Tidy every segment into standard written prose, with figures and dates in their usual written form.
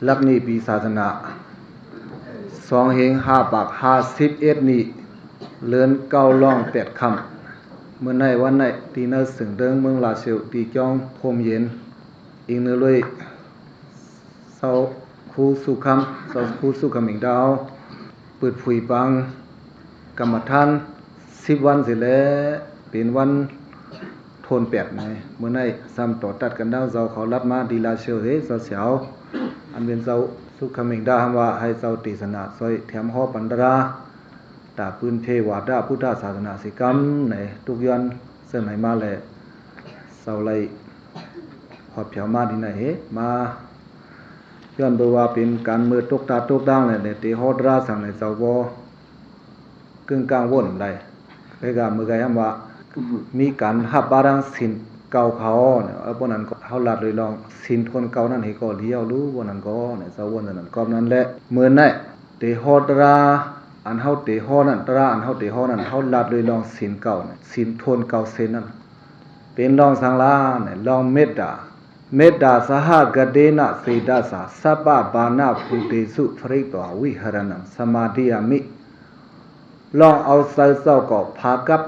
ลักนี้ปีศาสนาสองเฮงห้าปาก51นี่เลือนเก้าล่อง8คำเมื่อในวันไหนตีเนอสึงเดิงเมืองลาเซียวตีจ้องพรมเย็นอิงเนเลยเศร้าคู่สุคำเศร้าคู่สุคำอิงดาวเปิดผุยปังกรรมฐาน10วันเสร็จแล้วเป็นวันโทน8ไงเมื่อในซ้ำต่อตัดกันดาวเจ้าเขารับมาดีลาเซียวเฮ้เจ้าเสียวอันเป็นเจ้าสุขมิงดาว่าให้เจ้าติสนาซอยแถมหอปันดาตาปืนเทวดาพุทธศาสนาสิกรรมในทุกย้อนเสนอมาแลเจ้าเลยหอบเผียวมาดีไหนเฮมาย้อนเบว่าเป็นการมือตกตาตกดังเลยเตฮอดราสั่งในเจ้าบ่กึ่งกลางวนได้ใครก็มือไกว่ามีการหับบารังสินเก่าเขาเนี่ยพวกนั้นก็เขาลัดเลยลองสินคนเก่านั้นให้ก็เลี้ยวรู้พวกนั้นก็เนี่ยเจ้าวนนั้นก็นั้นแหละเหมือนนั่นเตฮอดราอันเฮาเตฮอนั่นตราอันเฮาเตฮอนั่นเฮาลัดเลยลองสินเก่าเนี่ยสินทนเก่าเซนนั่นเป็นลองสังลาเนี่ยลองเมตตาสหกเดนะเสดาสาสัพพบานาภูเตสุฟริตววิหารนังสมาธิยามิลองเอาเจ้าก็พากับ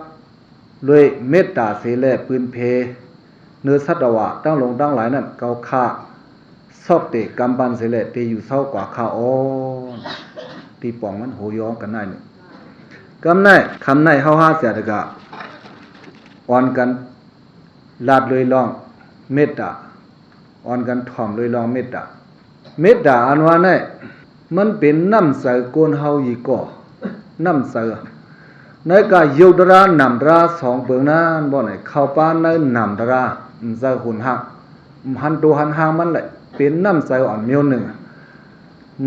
ด้วยเมตตาเสแลปืนเพเนื้อสัตวะตั้งลงตั้งหลายนั่นเกาฆ่าซอกเตะกำบันเสแลเตอยู่เศร้ากว่าข้าอ้อนตีป่องมันโหย้องกันได้เนี่ยกำไนคำไนเฮาหาเสียดกะอ่อนกันลาดเลยลองเมตตาอ่อนกันถ่อมเลยลองเมตตาอันว่าเนี่ยมันเป็นน้ำใสโกนเฮาอีก่อน้ำใสในกายุดรานำราสองเบืองนั้นบ่ไหนเข้าป้านในนำราจะหุ่นหักหันตัวหันหางมันเลยเป็นน้ำใสอ่อนเมียวหนึ่ง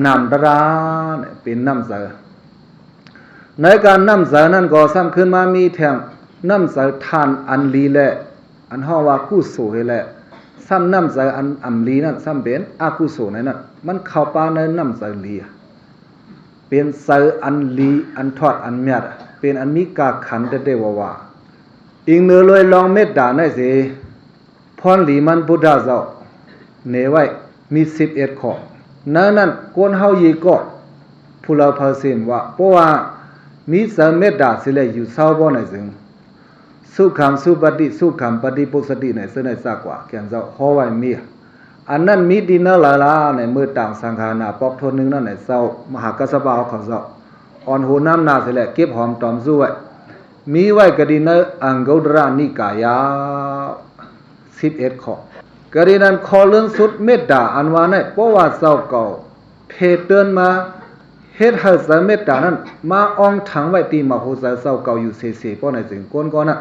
นำราเนี่ยเป็นน้ำใสในการน้ำใสนั้นก็ซ้ำขึ้นมามีแถมน้ำใสทานอันลีแหละอันห้อว่ากุศลแหละซ้ำน้ำใสอันอัมลีนั้นซ้ำเป็นอากุศลในนั้นมันเข้าป้านในน้ำใสลีเป็นใสอันลีอันทอดอันเมียดเป็นอันมีกาขันเดว่าอิงเนื้อเลยลองเมตตาได้สิพรหลีมันพุทธเจ้าเนไว้มี11ข้อนั้นกวนเฮายีก็ผู้เราพาสิมว่าเพราะว่ามีสเมตตาสิเลยอยู่เศร้าบ่ไหนซึ่งสุขังสุปฏิสุขังปฏิปุสติไหนซึ่งไหนซากว่าแก่นเจ้าฮอไว้มีอันนั้นมีดินละลาในมือต่างสังขารนาปอกทนนึงนั่นไหนเศร้ามหากัสสปะเขาเจ้าอ่อนหูน้ำนาเสร็จแล้วเก็บหอมตอมสู้ไว้มีไว้กระดินอังกุตระนิกายา11ข้อกระดินั้นขอเรื่องสุดเมตตาอันว่าเนี่ยเพราะว่าเจ้าเก่าเพเตือนมาเฮ็ดให้สเมตตานั้นมาอ่องถังไว้ตีมาโหเจ้าเก่าอยู่เสๆเพราะในสิ่งก้นก็น่ะ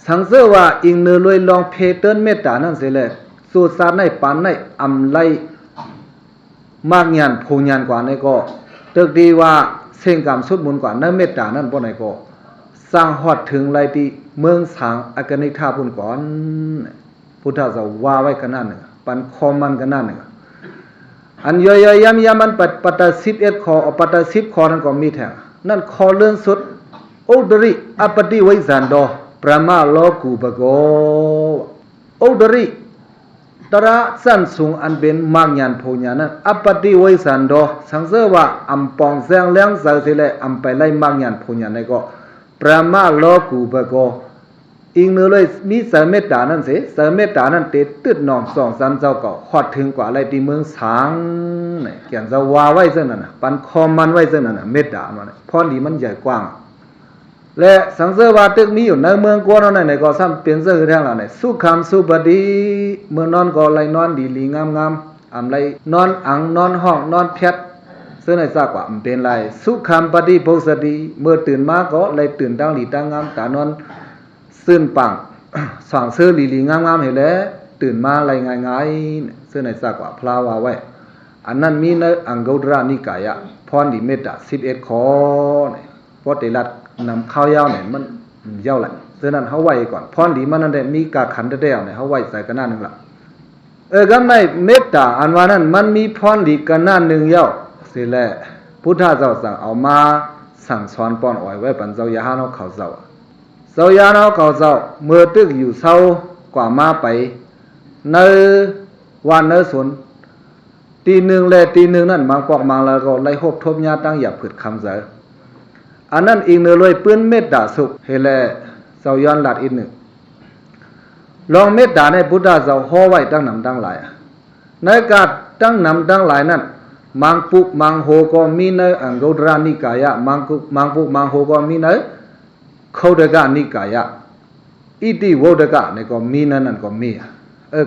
สังเสริฐว่าอิงเนรวยลองเพเตือนเมตตานั้นเสร็จแล้วสูตรศาสตร์ในปานในอำไลมากญาณโพญาณกว่าในก็ตึกดีว่าเส้นกรรมสุดมุนกว่านั้นเมตตานั้นบ่ไหนก็สร้างฮอดถึงไรที่เมืองสางอากนิธาพุ่นก่อนพุทธเจ้าว่าไว้ขนาดหนึ่งปันคอมันขนาดหนึ่งอันย่อยๆย้ำๆมันปัตต11ข้อปัตต10ข้อนั้นก็มีแท้นั่นข้อเรื่องสุดอุดริอปฏิวิสันโดปรมาโลกุปโกอุดริตระสั้นสูงอันเป็นมากญาณโพญานั้นอปฏิวิสันโดสังเสริฐว่าอัมปองแสงเลี้ยงเสริฐอัมไปไล่มากญาณโพญานั้นก็ปรมาโลกุปโกอิงเนื้อเลยมีสเมตตานั่นสิสเมตตานั่นเตตึดหนอม2-3เจ้าก็ฮอดถึงกว่าอะไรที่เมืองสางเนี่ยเขียนจะว่าไว้ซึ่งนั่นน่ะปันคอมันไว้ซึ่งนั่นน่ะเมตตามันพรดีมันใหญ่กว้างและสังเสริฐว่าตึกมีอยู่ในเมืองกวนนั่นไหนก็ซ้ำเป็นเสื้อแท้ล่ะเนี่ยสุขังสุปฏิเมื่อนอนก็ไหลนอนดีลีงามๆอำไหลนอนอังนอนห้องนอนเพชรซึ่งในซากว่ามันเป็นไรสุขังปฏิปุสติเมื่อตื่นมาก็ไหลตื่นตั้งหลีตั้งงามตานอนซื่นปังสางเสื้อลีงามๆเห็นแล้วตื่นมาไหลง่ายๆซึ่งในซากว่าพลาวาไว้อันนั้นมีในอังกุตระนิกายะพรดีเมตตา11ข้อเนี่ยพอเตลัดนำข้าวยาวเนี่ยมันยาวแหละฉะนั้นเฮาไว้ก่อนพรดีมันนั่นได้มีกาขันเด้ๆเนี่ยเฮาไว้ใส่กันหน้านึงล่ะกำไนเมตตาอันว่านั้นมันมีพรดีกันหน้านึงยาวสิแลพุทธเจ้าสั่งเอามาสั่งสอนป้อนเอาไว้ปันเจ้ายาหาเนาเขาเจ้าเจ้ายาเนาเขาเจ้าเมื่อตึกอยู่เศร้ากว่ามาไปในวันในสน ตีหนึ่งเลยตีหนึ่งนั่นมังปอกมังแล้วก็ไล่หบทบญาตั้งอย่าผืดคำเสออันนั้นอีกเนื้อลอยปื้นเม็ดด่าสุกเฮเลเจ้าย้อนหลัดอีกหนึ่งลองเม็ดด่าในพุทธะเจ้าห่อไว้ตั้งนำตั้งหลายในการตั้งนำตั้งหลายนั้นมังปุกมังโหก็มีในอังโกดรานิกายะมังปุกมังโหก็มีในเขาเดกานิกายะอิติโวเดกะเนี่ยก็มีนั่นก็มี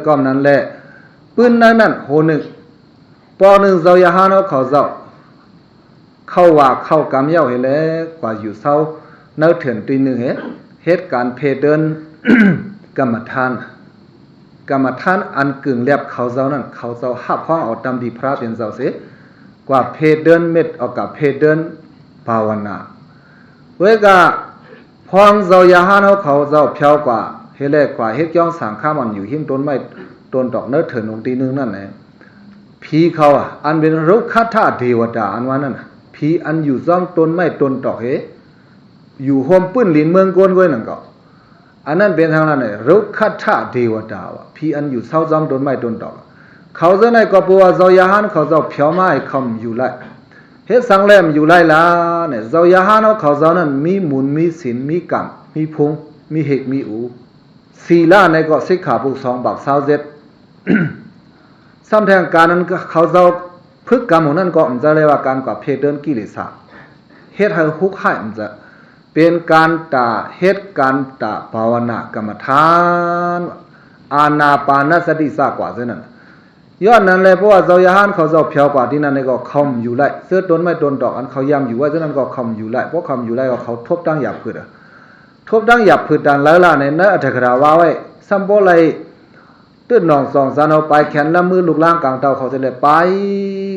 ก็นั้นแหละปืนนั้นโหนึงปอหนึ่งเจ้ายาหาเนาะเขาเจ้าเข้าว่าเข้ากำเย้าให้แล้วกว่าอยู่เศร้าเนื้อเถื่อนตีหนึ่งเหตุการเพเดิน กรรมฐานอันกึ่งแลบเขาเจ้านั่นเขาเจ้าหับห้องเอาตำดีพระเป็นเจ้าเสียกว่าเพเดินเม็ดเอากับเพเดินภาวนาเวกาพองเจ้ายาหาเนาะเขาเจ้าเพียวกว่าเฮเลกว่าเฮ็ดจ้องสังข้ามันอยู่หิมต้นไม้ต้นดอกเนื้อเถื่อนลงตีหนึ่งนั่นแหละผีเขาอันเป็นรุกขธาเทวดาอันว่านั่นผีอันอยู่ซ่องต้นไม้ต้นดอกอยู่ห่มปื้นลิ้นเมืองโกนก้วยนั่นก็อันนั้นเป็นทางนั้นเลยรุกขธาเทวดาวะผีอันอยู่เศร้าซ่องต้นไม้ต้นดอกเขาจะในก็ปัวเจ้ายาหันเขาจะเพียวไม้คำอยู่ไรเฮ็ดสังแลมอยู่ไรล่ะเนี่ยเจ้ายาหันเขาจะนั้นมีมุนมีศีลมีกรรมมีพงมีเหตุมีอูศีลในก็สิกขาบท2 บาท27ซ้ำแทงการนั้นเขาเจ้าพึกกรรมของนั่นก็มันจะเรียกว่าการกว่าเพศเดินกิเลสเฮ็ดให้ฮุกให้มันจะเป็นการตาเฮ็ดการตาภาวนากรรมฐานอานาปานสติสากว่าเท่านั้นย้อนนั้นเลยเพราะว่าเจ้าญาณเขาเจ้าเพียวกว่าที่นั่นก็คำอยู่ไรเสื้อต้นไม้ต้นดอกอันเขายำอยู่ว่าเท่านั้นก็คำอยู่ไรเพราะคำอยู่ไรก็เขาทบตั้งหยาบพืชทบตั้งหยาบพืชดันแล้วล่ะในนั้นอัตถกถาว่าไว้สัมโพไลตื้นหนองสองสานเอาไปแขนละมือลูกล่างกลางเตาเขาจะเลยไป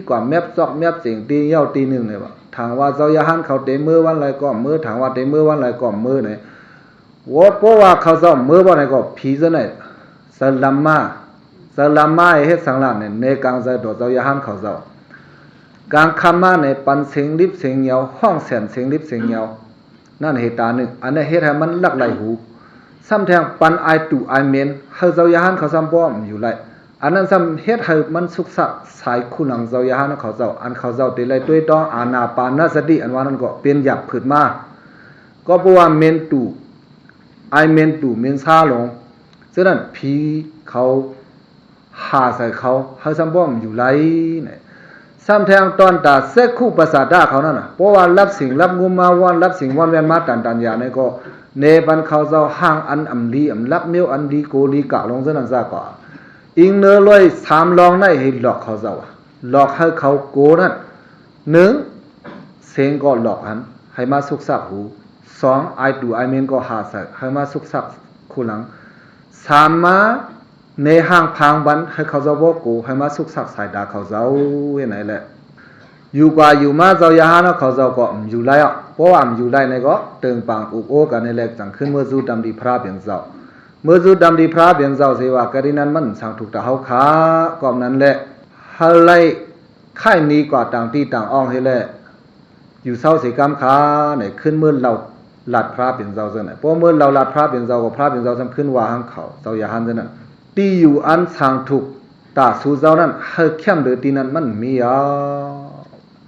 กว่าแมบซอกแมบเสียงตีเย้าตีหนึ่งเลยว่ะทางว่าเจ้าญาณเขาเตมือวันไรก็มือทางว่าเตมือวันไรก็มือไหนว่าเพราะว่าเขาเจ้ามือวันไหนก็ผีซะไหนสลัมมาเฮ็ดสังหลังเนี่ยในกลางใจตัวเจ้าญาณเขาเจ้ากลางคำมาในปันเสียงลิบเสียงเยาห้องแสนเสียงลิบเสียงเยานั่นเหตุการณ์หนึ่งอันนี้เฮ็ดให้มันลักไหลหูซ้ำแทงปันไอตูไอเมนเฮาเจ้ายาหันเขาซ้ำป้อมอยู่ไรอันนั้นซ้ำเฮ็ดให้มันสุขสักสายคุณังเจ้ายาหันเขาเจ้าอันเขาเจ้าเตเลยด้วยต้องอานาปานสติอันว่านั้นก็เป็นหยับผืดมาก็เพราะว่าเมนตูไอเมนตูเมนซาลงฉะนั้นผีเขาหาใส่เขาเฮาซ้ำป้อมอยู่ไรเนี่ยซ้ำแทงตอนตาเสกคู่ประสาทดาเขานั่นน่ะเพราะว่ารับสิ่งรับงูมาวันรับสิ่งวันแวนมาตันยาเนี่ยก็เนบันเขาเจ้าห้างอันอัมลีอัมลับเมียวอันดีโกลีกะลงซะนั่นซะก่ออิงเนอลอย3ลองได้ให้หลอกเขาเจ้าหลอกให้เขาโกนั่น1เสียงก็หลอกหันให้มาสุกสักหู2ไอดูไอเมนก็หาใส่ให้มาสุกสักคู่หลัง3มาในห้างพังบันให้เขาเจ้าบ่โกให้มาสุกสักสายดาเขาเจ้าเฮ็ดไหนแหละอยู่กว่าอยู่มาเจ้ายาหาเนาะเขาเจ้าก็อยู่ไรอ่ะเพราะว่าอยู่ไรในก็เติงปังอุโอกันในแหลกจังขึ้นเมื่อสู้ดำดีพระเปลี่ยนเจ้าเมื่อสู้ดำดีพระเปลี่ยนเจ้าสิว่ากะดินั้นมันสังถูกตาเฮาขาก็นั้นแหละเฮาไล่ค่ายนี้กว่าต่างที่ต่างอ้องให้แหละอยู่เศร้าสิกรรมขาเนี่ยขึ้นเมื่อเราหลัดพระเปลี่ยนเจ้าซั่นน่ะเพราะเมื่อเราหลัดพระเปลี่ยนเจ้าก็พระเปลี่ยนเจ้าซ้ำขึ้นว่าหังเขาเจ้ายาหันซั่นน่ะที่อยู่อันสังถูกตาสู่เจ้านั้นเฮาเข้มเดือตีนั้นมันมีอ่ะ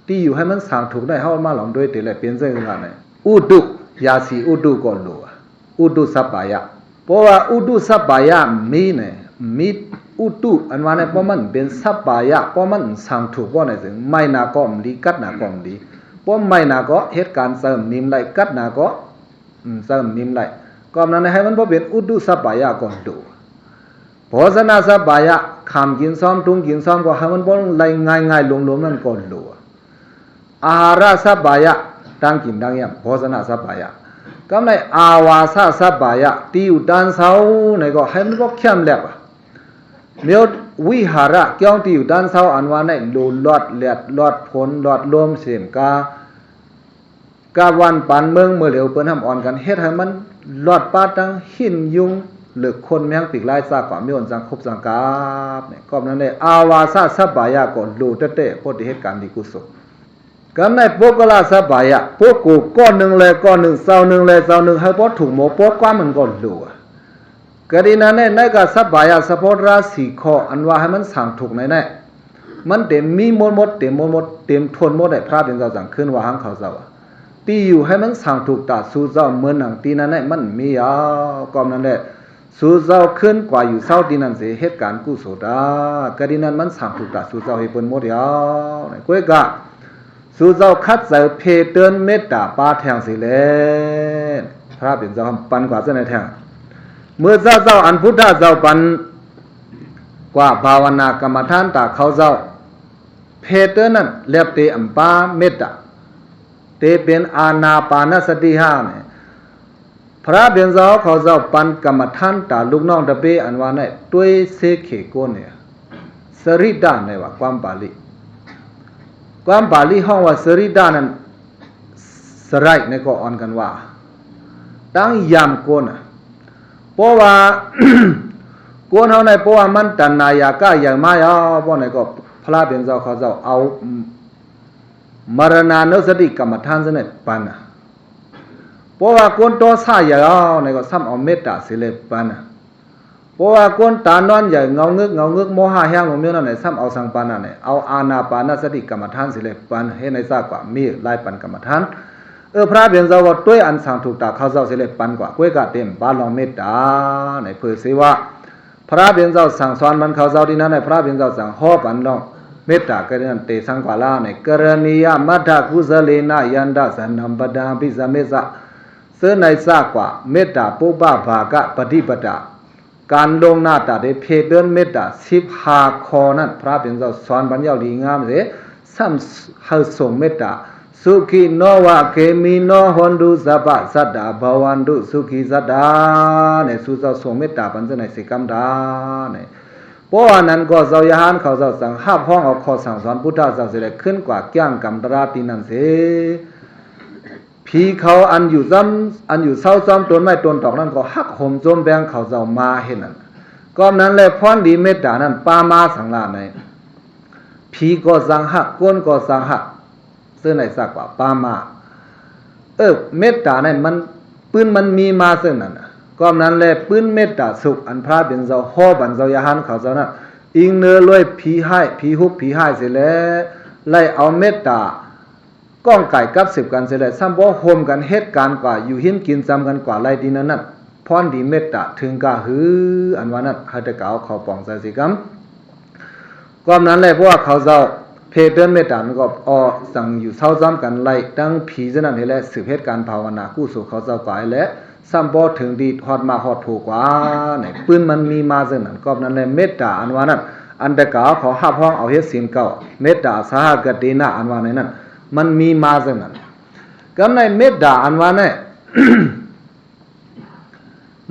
ที่อยู่ให้มันสร้างถูกได้เฮามาหลอมด้วยเตเลยเป็นเรื่องอะไรอุดุยาสีอุดุก็รู้อุดุสัปปายะเพราะว่าอุดุสัปปายะมีเนี่ยมีอุดุอันว่าเนี่ยเพราะมันเป็นสัปปายะเพราะมันสร้างถูกเพราะไหนถึงไม่นาก็มดีกัดนาก็มดีเพราะไม่นาก็เหตุการณ์เสริมนิมไหลกัดนาก็เสริมนิมไหลก็นั้นให้มันบ่เป็นอุดุสัปปายะก็ดูโภชนาสัปปายะคำกินซ้อมทุ่งกินซ้อมก็ให้มันบ่ไหลง่ายๆลงๆนั่นก็รู้อาหารสัพพายะตั้งกินตั้งยำโภชนาสัพพายะก็ในอาวาสสัพพายะที่อยู่ด้านเสาในก็ให้มันก็เข้มแหลบเมื่อวิหาระเกี่ยวที่อยู่ด้านเสาอันว่าในโลลอดเลียดลอดผลลอดลมเสียมกาวันปันเมืองเมื่อเหลียวเปิ้นทำอ่อนกันเฮ็ดให้มันลอดป้าตั้งหินยุงหรือคนแมงปีกลายซากกว่ามีอ่อนสังคบสังกาบเนี่ยก็นั้นเลยอาวาสสัพพายะก็โลเตะๆพอที่เหตุการณ์ดีกุศลกันในปกลาสัพพายะพวกกูก้อนหนึ่งเลยก้อนหนึ่งเสาหนึ่งเลยเสาหนึ่งให้พอถูกหมอปอกว่ามันก็รู้กะดีนั้นในกับสัพพายะสะโพราสีข้ออันว่าให้มันสั่งถูกใน มันเต็มมีหมดเต็มหมดเต็มทนหมดได้พระเป็นเจ้าสั่งขึ้นว่าหังเขาเจ้าตีอยู่ให้มันสั่งถูกตาสู้เจ้าเหมือนหนังตีนั้นมันมีก็นั้นแหละสู้เจ้าขึ้นกว่าอยู่เศร้าตีนั้นเสียเหตุการณ์กุศลกะดีนั้นมันสั่งถูกตาสู้เจ้าให้เปิ้นหมดก้อยกะสู้เจ้าคัดใส่เพเตือนเมตตาปาแทงสิแลพระเป็นเจ้าปันกว่าเจ้าในแทงเมื่อเจ้าอันพุทธเจ้าปันกว่าภาวนากรรมฐานตาเขาเจ้าเพเตือนนั้นเรียบเตอัมปาเมตตาเตเป็นอานาปานสติห้าเนี่ยพระเบียนเจ้าเขาเจ้าปันกรรมฐานตาลูกน้องตะเปอันว่าเนี่ยด้วยเสกเขโกเนี่ยสริดาเนี่ยว่าความบาลีห้องว่าสริดานั้นสไรเนี่ยก็อ่อนกันว่าตั้งยามโกนเพราะว่าโกนเขาในเพราะว่ามันตัณหายากะอย่างมายเพราะเนี่ยก็พระเบียนเจ้าเขาเจ้าเอามรณานุสติกรรมฐานซะเนี่ยปันเพราะว่าคนโตซาใหญ่เนี่ยก็ซ้ำเอาเมตตาสิเลปันเพราะว่าคนตานอนใหญ่เงาเงึกโมหะแห้งของเมื่อนั่นเนี่ยซ้ำเอาสังปานะเนี่ยเอาอานาปานสติกรรมฐานสิเลปันให้ในทราบกว่ามีหลายปันกรรมฐานพระเบียนเจ้าก็ด้วยอันสั่งถูกตาเขาเจ้าสิเลปันกว่าก้วยกะเต็มบาลองเมตตาในเพื่อสิว่าพระเบียนเจ้าสั่งสอนมันเขาเจ้าที่นั้นในพระเบียนเจ้าสั่งฮอปันลองเมตตากระนั้นเตสังกวาลาในกรณียมัทธกุสเลนะยันดาสันนัมปดาภิสเมสะเสื้อในซากกว่าเมตตาปุบะภากะปฏิปตาการลงหน้าตาได้เพเดินเมตตา15ข้อนั้นพระเป็นเจ้าสอนบรรยายดีงามเสียซ้ำให้ส่งเมตตาสุขีโนวะเกมิโนหนดุสัพพะสัตตาภวันตุสุขีสัตตาเนี่ยสุเจ้าส่งเมตตาปัญจในสิกรรมดาเนี่ยเพราะว่านั้นก็เจ้ายานเขาเจ้าสั่งห้าห้องเอาข้อสั่งสอนพุทธเจ้าเสด็จขึ้นกว่าแก้งกรรมตราตีนันเสผีเขาอันอยู่เศร้าซ้อมตนไม่ตนตอกนั้นก็หักห่มโจมแบงเขาเจ้ามาเห็นนั้นก็นั้นแหละพรดีเมตตานั้นปามาสังลาในผีก็สั่งหักก้นก็สั่งหักเสื้อในสักว่าปามาเมตตาเนี่ยมันปืนมันมีมาซึ่งนั้นก็นั้นแหละปืนเมตตาสุขอันพระเป็นเจ้าฮอบันเจ้ายาหันเขาเจ้านั้นอิงเนื้อลอยผีให้ผีฮุบผีให้เสร็จแล้วไล่เอาเมตตาก้องไก่กับ10กันเสร็จแล้วซ้ำบ่โฮมกันเหตุการณ์กว่าอยู่หินกินซ้ำกันกว่าไล่ดีนั้นพรดีเมตตาถึงกะหืออันว่านั้นให้แต่กล่าวเขาปองใจสิกรรมก็นั้นแหละเพราะว่าเขาเจ้าเพเดินเมตตามันก็สั่งอยู่เศร้าซ้ำกันไล่ตั้งผีซะนั่นเห็นแล้วสืบเหตุการณ์ภาวนากู้สู่เขาเจ้ากว่าและซ้ำบ่ถึงดีฮอดมาฮอดถูกกว่าเนี่ยปืนมันมีมาซึ่งนั้นก็นั้นแหละเมตตาอันว่านั้นอันแต่กล่าวเขาหับห้องเอาเฮ็ดศีลเก่าเมตตาสหกตินะอันว่าในนั้นมันมีมาซึ่งนั้นก็ในเมตตาอันว่าเนี่ย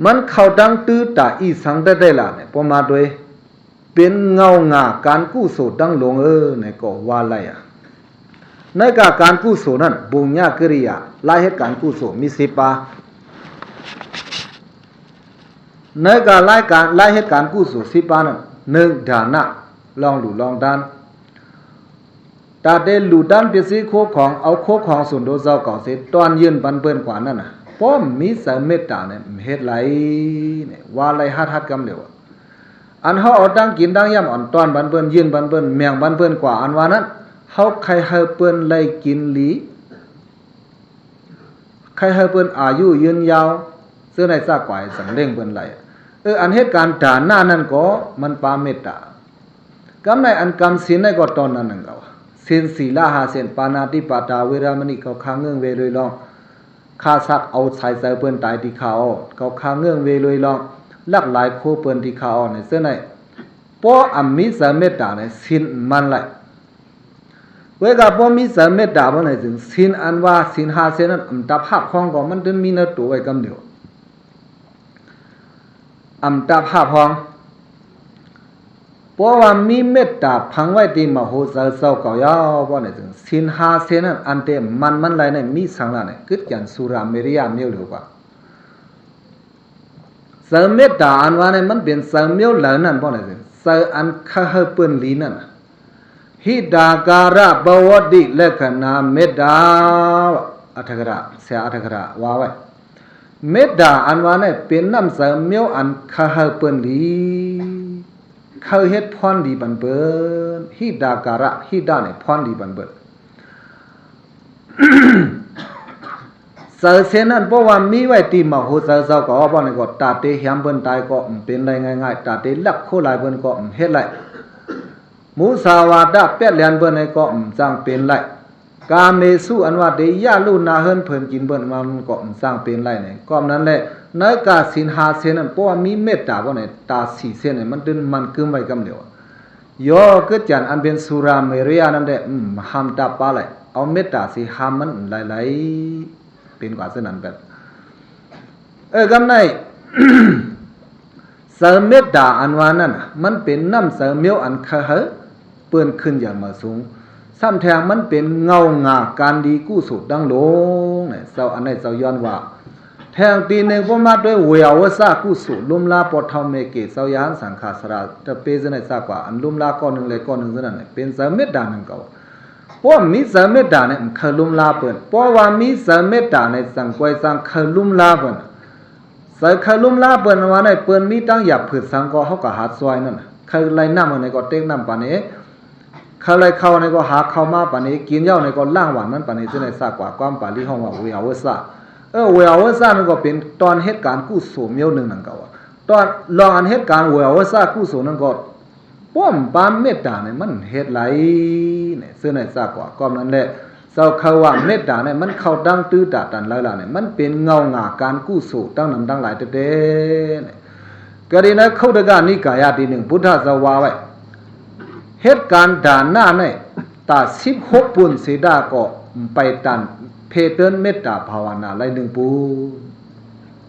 มันเข้าดังตื้อตาอีสังได้ล่ะเนี่ยพอมาด้วยเป็นเงางาการกู้โสดังหลวงเนี่ยก็ว่าไล่ในการกู้โสนั้นบุญญากริยาไล่เหตุการกู้โสมี10ปาในการไล่เหตุการกู้โส10ปานั้น1ดานะลองหลู่ลองดานตาเดหลู่ดานเปสิโคของเอาโคของสุนโดเจ้าก่อเสร็จตอนยืนปันเปิ้นกว่านั้นน่ะพร้อมมีสเมตตาเนี่ยเฮ็ดไหลเนี่ยว่าไหลฮัดกำเหลวอันเฮาเอาตั้งกินตั้งย่ำอ่อนตอนบันเปิ้นยืนบันเปิ้นแมงบันเปิ้นกว่าอันว่านั้นเฮาใครเฮาเปิ้นไล่กินหลีใครเฮาเปิ้นอายุยืนยาวเสื้อในซากกว่าสังเร่งเปิ้นไหลอันเหตุการณ์ด่านหน้านั้นก็มันปาเมตตากำในอันกำศีลในก็ตอนนั้นนั่นก็ศีลศีล5เส้นปานาติปาตาเวรามณีเขาค้างเงื่องเวเลยลองข้าซักเอาใส่เปิ้นตายที่เขาค้างเงื่องเวเลยลองลักหลายโคเปิ้นที่เขาในเสื้อในป้ออัมมิสเมตตาในศีลมันไหลเวกาป้อมิสเมตตาบ่ในถึงศีลอันว่าศีล5เส้นนั้นตาภาพของก็มันถึงมีในตัวไว้กำเดียวตาภาพของเพราะว่ามีเมตตาพังไว้ที่มโหสถเศร้าเก่ายาวบ่เนี่ยถึงศีล5เส้นนั้นอันเตมันไหลในมีสังละเนี่ยกึดกันสุราเมริยาเมียวหรือกว่าสเมตตาอันว่าเนี่ยมันเป็นสเมียวเหล่านั้นบ่เนี่ยถึงสอันคาเฮเปิ้นลีนั่นหิดาการะบวติลักขณาเมตตาอัตถกระเสียอัตถกระว่าไว้เมตตาอันว่าเนี่ยเป็นน้ำสเมียวอันคาเฮเปิ้นลี เขาเฮ็ดพรดีบันเบิดฮิดาการะฮิดาเนี่ยพรดีบันเบิดเสือเสนั้นเพราะว่ามีไว้ตีมาหูเสือเจ้าก็บ่นี่ก็ตาเตเหียมเบิ่นตายก็เป็นไรง่ายๆตาเตลักโคหลายเบิ่นก็เฮ็ดไรมุสาวาทะเป็ดเลียนเบิ่นให้ก็สร้างเป็นไรกาเมสุอันว่าเดยะลุนาเฮินเพิ่นกินเบิ่นมันก็สร้างเป็นไรเนี่ยก็นั้นแหละในกาศีล5เส้นนั้นเพราะว่ามีเมตตาบ่เนี่ยตา4เส้นเนี่ยมันดึงมันกึมไว้กำเดียวย่อก็จันอันเป็นสุราเมรียนั่นแหละห้ามตาปาไหลเอาเมตตาสิห้ามมันไหลๆเป็นกว่าเส้นนั้นแบบกำไนเสริมเมตตาอันว่านั้นมันเป็นน้ำเสริมเมียวอันเคหเปื้อนขึ้นอย่างมาสูงซ้ำแทงมันเป็นเงางาการดีกู้สุดดังลงเนี่ยเจ้าอันไหนเจ้าย้อนว่าแทงตีหนึ่งพมาด้วยเวียวซากู้สุลุมลาปอดเทาเมเกเจ้ายานสังขารสระจะเป็นเสนซากว่าอันลุมลาก้อนหนึ่งเลยก้อนหนึ่งเท่านั้นเป็นเสริมเมตตาหนึ่งเก่าเพราะมีเสริมเมตตาเนี่ยมันเคลุมลาเปิดเพราะว่ามีเสริมเมตตาในสังกวยสังเคลุมลาเปิดใส่เคลุมลาเปิดว่าในเปิดมีตั้งหยาบผืดสังก็เขาก็หาซอยนั่นเคยไล่น้ำมันในก็เต็กน้ำปานนี้เขาไล่เข้าในก็หาเข้ามาปานนี้กินเหย้าในก็ล่างหวานมันปานนี้จะในซากกว่าความปาลีห้องว่าเวียวซาเวียวซามันก็เป็นตอนเหตุการณ์กู้โสมเมียวหนึ่งนั่นก็ว่าตอนลองอันเหตุการณ์เวียวซากู้โสนั่นก็ป้อมปามเมตตาเนี่ยมันเหตุไหลเนี่ยซึ่งในซากกว่าก็นั้นแหละเจ้าเขาว่าเมตตาเนี่ยมันเข้าดังตื้อตาตันหลายๆเนี่ยมันเป็นเงาหงาการกู้โสตั้งนำตั้งหลายเด้เนี่ยกรณีนั้นเข้าตะการนิกายที่หนึ่งพุทธสวาไว้เหตุการณ์ด่านหน้าเนี่ยตา16ปุนสีดาก็ไปตันเพเตินเมตตาภาวนาไล่หนึ่งปู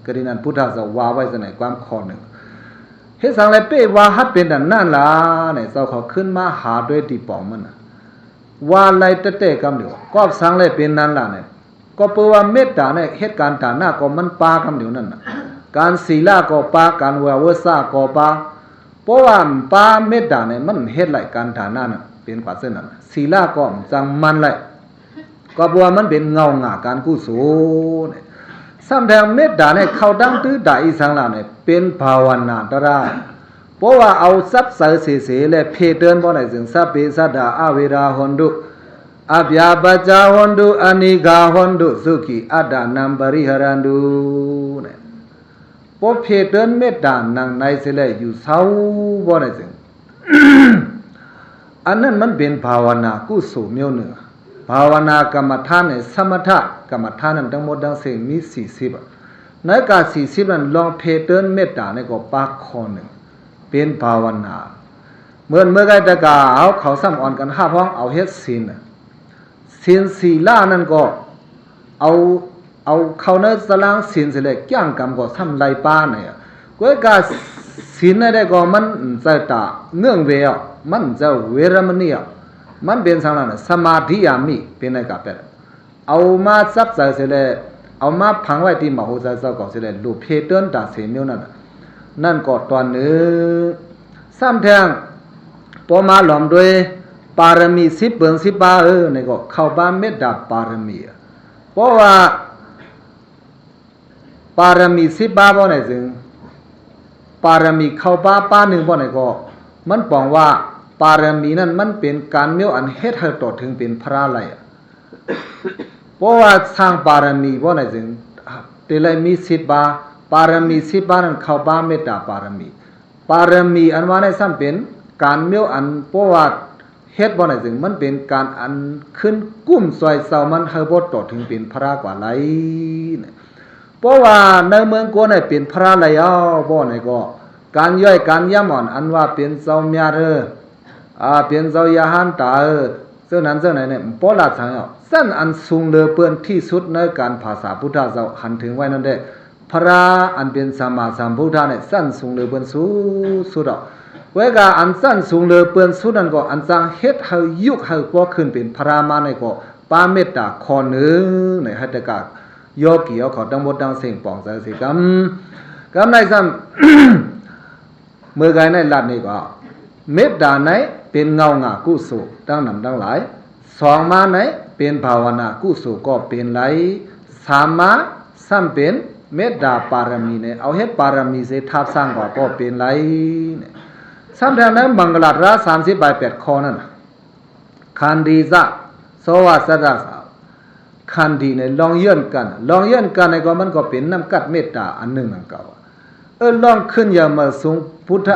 กรณีนั้นพุทธสวาไว้สนัยความข้อหนึ่งเฮ็ดสังไรเป้ว่าฮัดเป็นดันนั่นล่ะเนี่ยเจ้าเขาขึ้นมาหาด้วยตีปองมันว่าไรเตะๆกำเดียวก็สังไรเป็นนั่นล่ะเนี่ยก็เปว่าเมตตาเนี่ยเหตุการณ์ด่านหน้าก็มันปากำเดียวนั่นน่ะการศีลาก็ปาการเวสาก็ปาเพราะว่าปาเมตตาเนี่ยมันเฮ็ดไหลการฐานะน่ะเป็นกว่าเส้นนั้นศีลาก็จังมันไหลก็เพราะว่ามันเป็นเงาหงาการกุศลเนี่ยซ้ำแทงเมตตาเนี่ยเข้าดังตื้อด่าอีสังล่ะเนี่ยเป็นภาวนาตระเพราะว่าเอาทรัพย์เสและเพเตือนบ่ได้ถึงสัพเพสัตตาอเวราหนตุอภยาปัจจาหนตุอนิกาหนตุสุขีอัตตานัมปริหรันตุเนี่ยพอเพเตือนเมตตานังในเสลอยู่เศร้าบ่ได้จึงอันนั้นมันเป็นภาวนากุศลเมียวหนึ่งภาวนากรรมฐานเนี่ยสมถะกรรมฐานนั้นทั้งหมดทั้งสิ้นมี40ในการ40นั้นลองเพเตือนเมตตาเนี่ยก็ปากข้อหนึ่งเป็นภาวนาเมื่อไกตะกาเอาเขาซ้ำอ่อนกันห้าพ้องเอาเฮ็ดศีลศีลานั่นก็เอาเขาเนื้อสลางศีลเสร็จย่างกรรมก็ทำไรป้าเนี่ยก็การศีลได้ก็มันจะตาเนื่องเวรมันจะเวรมณีมันเป็นสังนั้นสมาธิยามิเป็นในกับเป็ดเอามาซับใส่เสร็จเอามาพังไว้ที่มโหสถเจ้าก็เสร็จลูกเพเตือนตาเสียนิ้วนั่นก็ตอนนึงซ้ำแทงพอมาหลอมด้วยปารมี10เบิ่ง10บาเนี่ยก็เข้าบ้านเมตตาปารมีเพราะว่าปารมี10บาบ่ไหนจึงปารมีเข้าบ้าป้าหนึ่งบ่ไหนก็มันปองว่าปารมีนั้นมันเป็นการเมียวอันเฮ็ดให้ต่อถึงเป็นพระไลเพราะว่าสร้างปารมีบ่ไหนจึงเตลัยมี10บาปารมี10บานั้นเข้าบ้าเมตตาปารมีอันว่าในซ้ำเป็นการเมียวอันเพราะว่าเฮ็ดบ่ไหนจึงมันเป็นการอันขึ้นกุ้มซอยเซามันให้บ่ต่อถึงเป็นพระกว่าไลเพราะว่าในเมืองโกนเนี่ยเป็นพระไลบ่ไหนก็การย่อยการย่ำอ่อนอันว่าเป็นเจ้าเมียเป็นเจ้ายาหันตาเจ้านั้นเจ้าไหนเนี่ยบ่ละสังสั้นอันสูงเลอเปิ้นที่สุดในการภาษาพุทธเจ้าหันถึงไว้นั่นได้พระอันเป็นสัมมาสัมพุทธะเนี่ยสั้นสูงเลอเปิ้นสุดเวกาอันสั้นสูงเลอเปิ้นสุดนั้นก็อันจังเฮ็ดให้ยุคให้บ่ขึ้นเป็นพระมาเนี่ยก็ปาเมตตาข้อหนึ่งในหัตถกะโยกีเอาเขาทั้งหมดทั้งสิ้นปองใส่สิกำในซ้ำเมื่อไงในลัดนี่ก็เมตตาไหนเป็นเงาหงากุศลตั้งนำทั้งหลายสองมาไหนเป็นภาวนากุศลก็เป็นไหลสามมาซ้ำเป็นเมตตาปารมีเนี่ยเอาเฮ็ดปารมีเสทับสร้างก็เป็นไหล ซ้ำแทงนั้นบังกลาดรา38ข้อนั่นคันดีซะโซวาสดาสาวคันดีในลองเยื่อนกันในก็มันก็เป็นน้ำกัดเมตตาอันหนึ่งนั่นเก่าลองขึ้นอย่ามาสูงพุทธ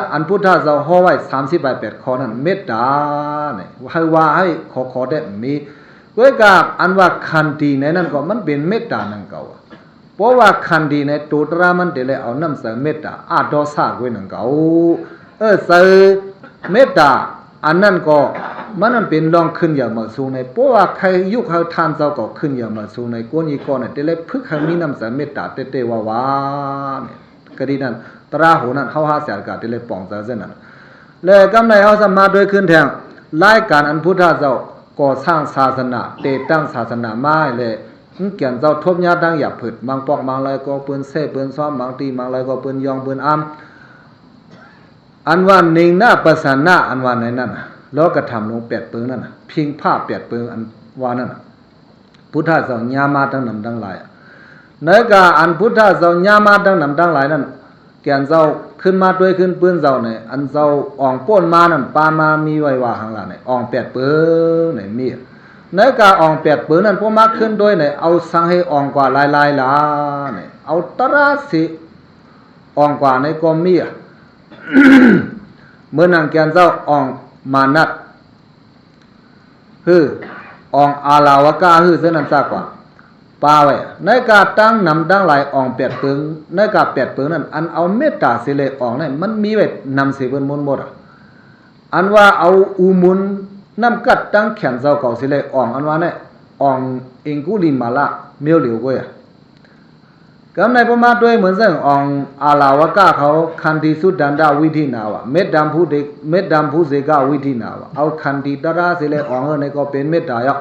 เจ้าห่อไว้38ข้อนั้นเมตตาเนี่ยให้ว่าให้ขอได้มีเว้ยกับอันว่าคันดีในนั้นก็มันเป็นเมตตานั่นเก่าเพราะว่าคันดีในตัวตรามันเดเลยเอาน้ำใส่เมตตาอาดอซากไว้นั่นเก่าใส่เมตตาอันนั้นก็มันเป็นลองขึ้นอย่ามาสูงในเพราะว่าใครยุคเขาทานเจ้าก็ขึ้นอย่ามาสูงในก้นยีก้อนเนี่ยเดเลยพึกให้มีน้ำใส่เมตตาเตๆว่าเนี่ยก็ดีนั่นตราหูนั้นเขาหาเสียกาเดเลยป่องเส้นนั้นเลยกำในเขาสมาด้วยขึ้นแทงรายการอันพุทธเจ้าก่อสร้างศาสนาเตตั้งศาสนามาเลยเกี่ยนเจ้าทบญาดังหยาบผึดบางปอกบางไรก็เปิ้นเซ่เปิ้นซ้อมบางตีบางไรก็เปิ้นยองเปิ้นอ้ำอันว่านิ่งหน้าประสานหน้าอันว่าในนั้นแล้วก็ทำลง8 ปึงนั่นพิงผ้า8 ปึงอันว่านั่นพุทธเจ้าญามาตั้งนำดังหลายในกาอันพุทธเจ้าญามาตั้งนำดังหลายนั่นเกี่ยนเจ้าขึ้นมาด้วยขึ้นปืนเจ้าเนี่ยอันเจ้าอ่องป้นมานั่นปามามีไว้ว่าข้างหลังเนี่ยอ่อง8 ปึงเนี่ยมีในกาอ่อง8 ปึงนั่นพวกมาขึ้นด้วยเนี่ยเอาสังให้อ่องกว่าลายละเนี่ยเอาตราสิอ่องกว่าในก็มีเมื่อนางแกนเจ้าอ่องมานัดอ่องอาลาวกาเส้นนั้นซากว่าปาไว้ในกาตั้งนำดังหลายอ่อง8 ปึงในกา8 ปึงนั้นอันเอาเมตตาสิเลยอ่องนั่นมันมีไว้นำสิเบิ่นมนหมดอันว่าเอาอุมุนน้ำกัดตั้งแขนเจ้าเก่าสิเลยอ่องอันว่าเนี่ยอ่องเองกุลิมาละเมียวเหลียวก้อยกำในประมาด้วยเหมือนเส้นอ่องอาลาวกาเขาคันดีสุดดันดาวิธีนาวะเม็ดดำผู้เสกาวิธีนาวะเอาคันดีตราสิเลยอ่องในก็เป็นเม็ดดายะ